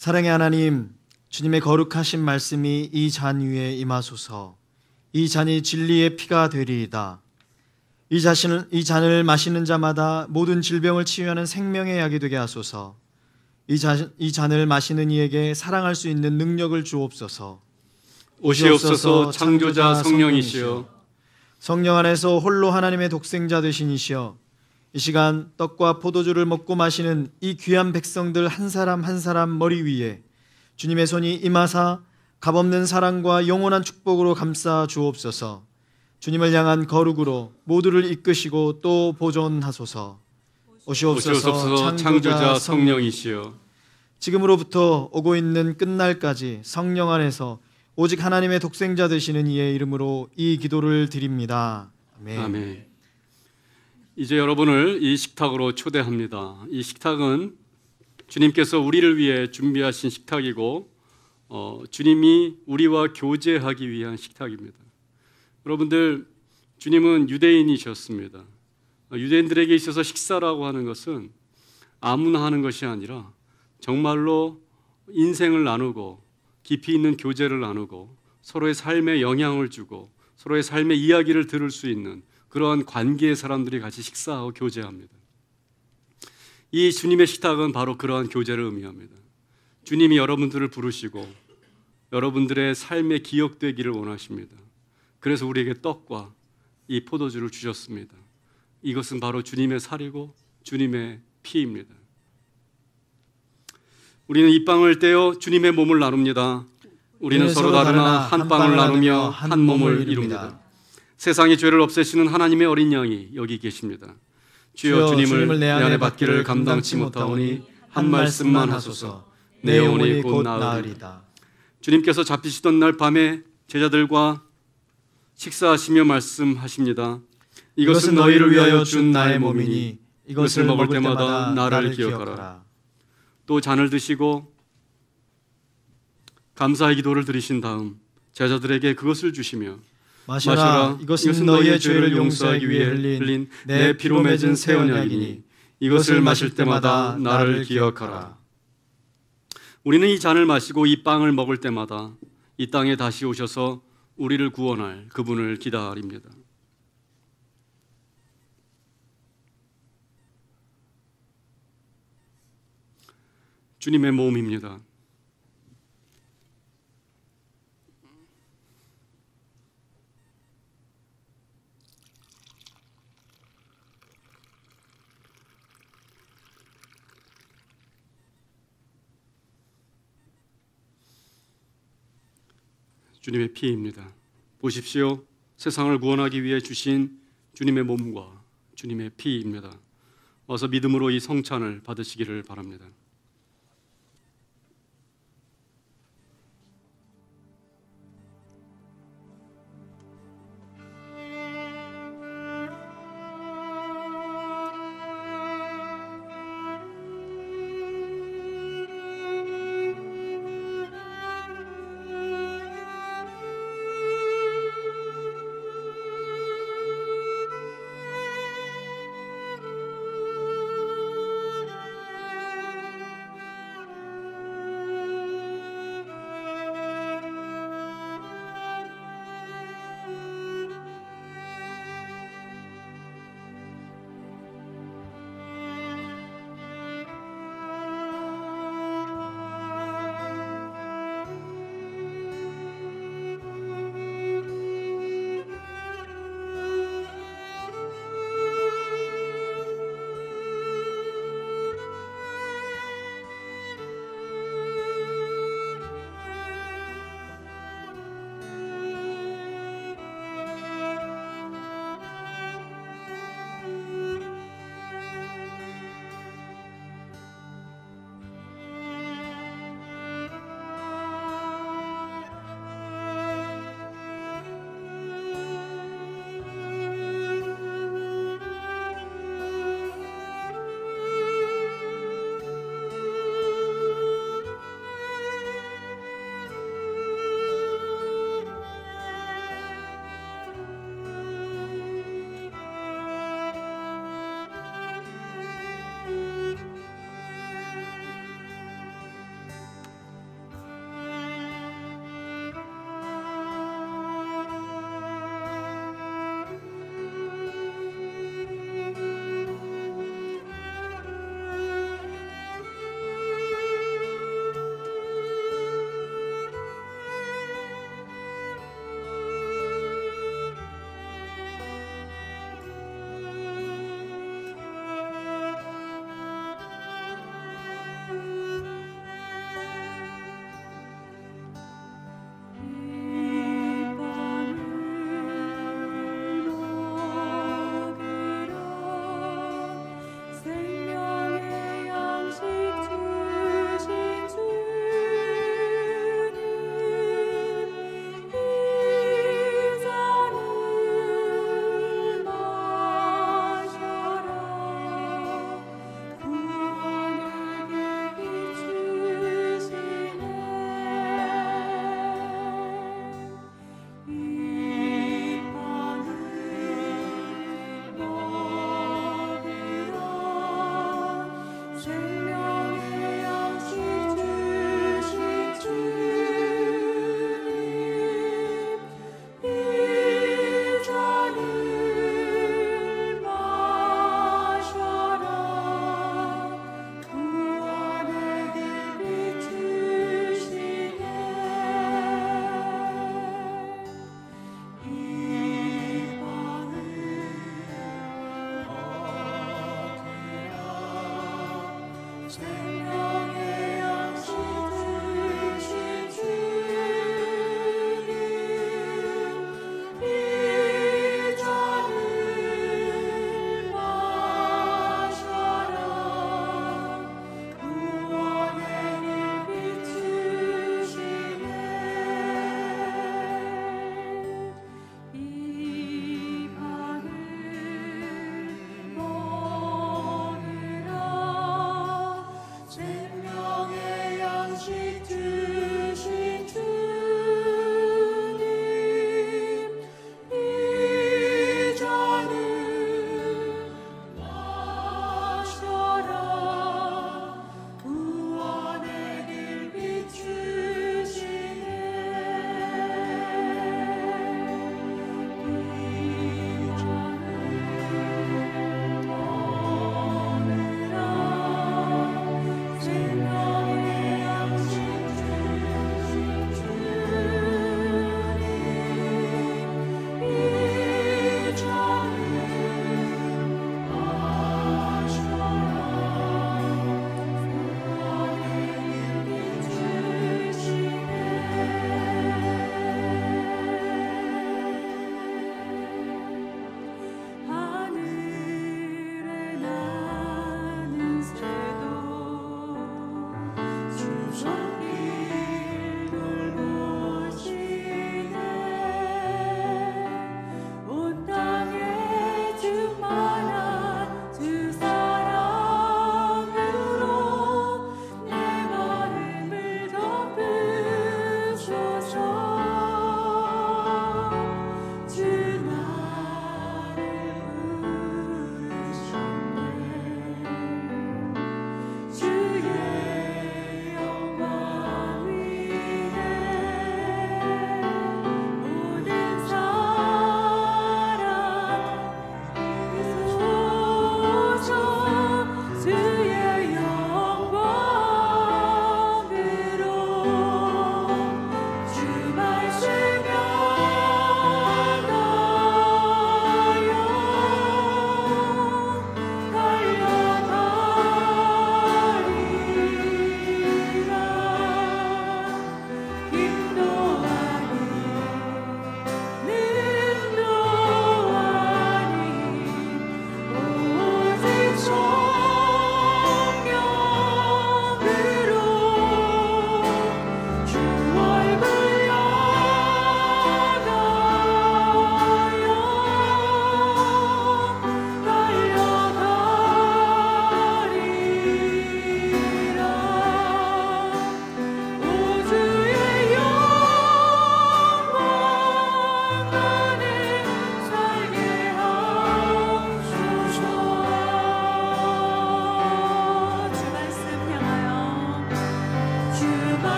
사랑의 하나님, 주님의 거룩하신 말씀이 이 잔 위에 임하소서. 이 잔이 진리의 피가 되리이다. 이 잔을 마시는 자마다 모든 질병을 치유하는 생명의 약이 되게 하소서. 이 잔을 마시는 이에게 사랑할 수 있는 능력을 주옵소서. 오시옵소서 창조자 성령이시여, 성령 안에서 홀로 하나님의 독생자 되신 이시여, 이 시간 떡과 포도주를 먹고 마시는 이 귀한 백성들 한 사람 한 사람 머리 위에 주님의 손이 임하사 값없는 사랑과 영원한 축복으로 감싸 주옵소서. 주님을 향한 거룩으로 모두를 이끄시고 또 보존하소서. 오시옵소서 창조자 성령이시여, 지금으로부터 오고 있는 끝날까지 성령 안에서 오직 하나님의 독생자 되시는 이의 이름으로 이 기도를 드립니다. 아멘. 아멘. 이제 여러분을 이 식탁으로 초대합니다. 이 식탁은 주님께서 우리를 위해 준비하신 식탁이고 주님이 우리와 교제하기 위한 식탁입니다. 여러분들, 주님은 유대인이셨습니다. 유대인들에게 있어서 식사라고 하는 것은 아무나 하는 것이 아니라 정말로 인생을 나누고 깊이 있는 교제를 나누고 서로의 삶에 영향을 주고 서로의 삶의 이야기를 들을 수 있는 그러한 관계의 사람들이 같이 식사하고 교제합니다. 이 주님의 식탁은 바로 그러한 교제를 의미합니다. 주님이 여러분들을 부르시고 여러분들의 삶에 기억되기를 원하십니다. 그래서 우리에게 떡과 이 포도주를 주셨습니다. 이것은 바로 주님의 살이고 주님의 피입니다. 우리는 이 빵을 떼어 주님의 몸을 나눕니다. 우리는 서로 다르나 한 빵을 나누며 한 몸을 이룹니다. 세상의 죄를 없애시는 하나님의 어린 양이 여기 계십니다. 주여, 주님을 내 안에 받기를 감당치 못하오니 한 말씀만 하소서. 내 영혼이 곧 나으리다. 주님께서 잡히시던 날 밤에 제자들과 식사하시며 말씀하십니다. 이것은 너희를 위하여 준 나의 몸이니 이것을 먹을 때마다 나를 기억하라. 또 잔을 드시고 감사의 기도를 드리신 다음 제자들에게 그것을 주시며 마셔라. 이것은 너희의 죄를 용서하기 위해 흘린 내 피로 맺은 새 언약이니 이것을 마실 때마다 나를 기억하라. 우리는 이 잔을 마시고 이 빵을 먹을 때마다 이 땅에 다시 오셔서 우리를 구원할 그분을 기다립니다. 주님의 몸입니다. 주님의 피입니다. 보십시오. 세상을 구원하기 위해 주신 주님의 몸과 주님의 피입니다. 어서 믿음으로 이 성찬을 받으시기를 바랍니다.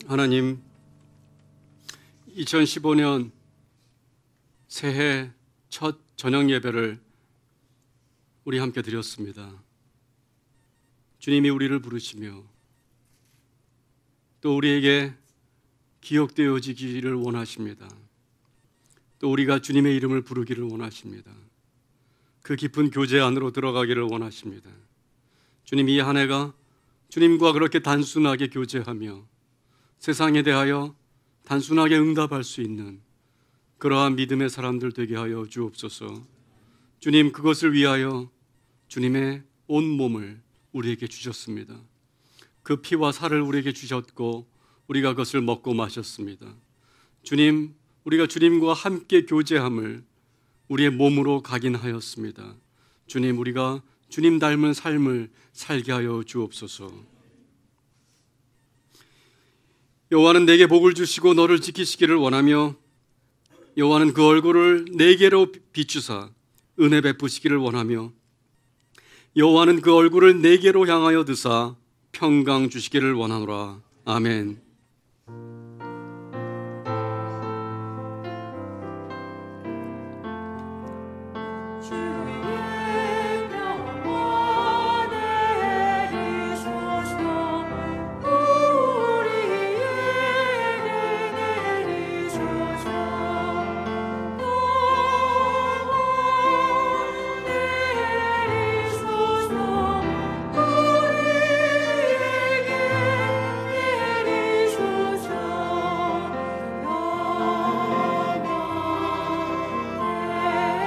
하나님, 2015년 새해 첫 저녁 예배를 우리 함께 드렸습니다. 주님이 우리를 부르시며 또 우리에게 기억되어지기를 원하십니다. 또 우리가 주님의 이름을 부르기를 원하십니다. 그 깊은 교제 안으로 들어가기를 원하십니다. 주님, 이 한 해가 주님과 그렇게 단순하게 교제하며 세상에 대하여 단순하게 응답할 수 있는 그러한 믿음의 사람들 되게 하여 주옵소서. 주님, 그것을 위하여 주님의 온 몸을 우리에게 주셨습니다. 그 피와 살을 우리에게 주셨고 우리가 그것을 먹고 마셨습니다. 주님, 우리가 주님과 함께 교제함을 우리의 몸으로 각인하였습니다. 주님, 우리가 주님 닮은 삶을 살게 하여 주옵소서. 여호와는 내게 복을 주시고 너를 지키시기를 원하며 여호와는 그 얼굴을 내게로 비추사 은혜 베푸시기를 원하며 여호와는 그 얼굴을 내게로 향하여 드사 평강 주시기를 원하노라. 아멘. 주의 평화 내리소서. 우리에게 내리소서.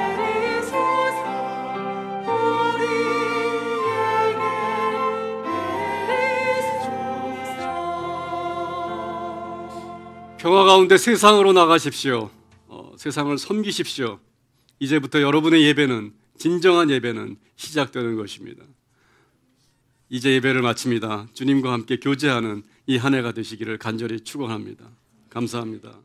내리소서. 우리에게 내리소서. 평화 가운데 세상으로 나가십시오. 세상을 섬기십시오. 이제부터 여러분의 예배는, 진정한 예배는 시작되는 것입니다. 이제 예배를 마칩니다. 주님과 함께 교제하는 이 한 해가 되시기를 간절히 축원합니다. 감사합니다.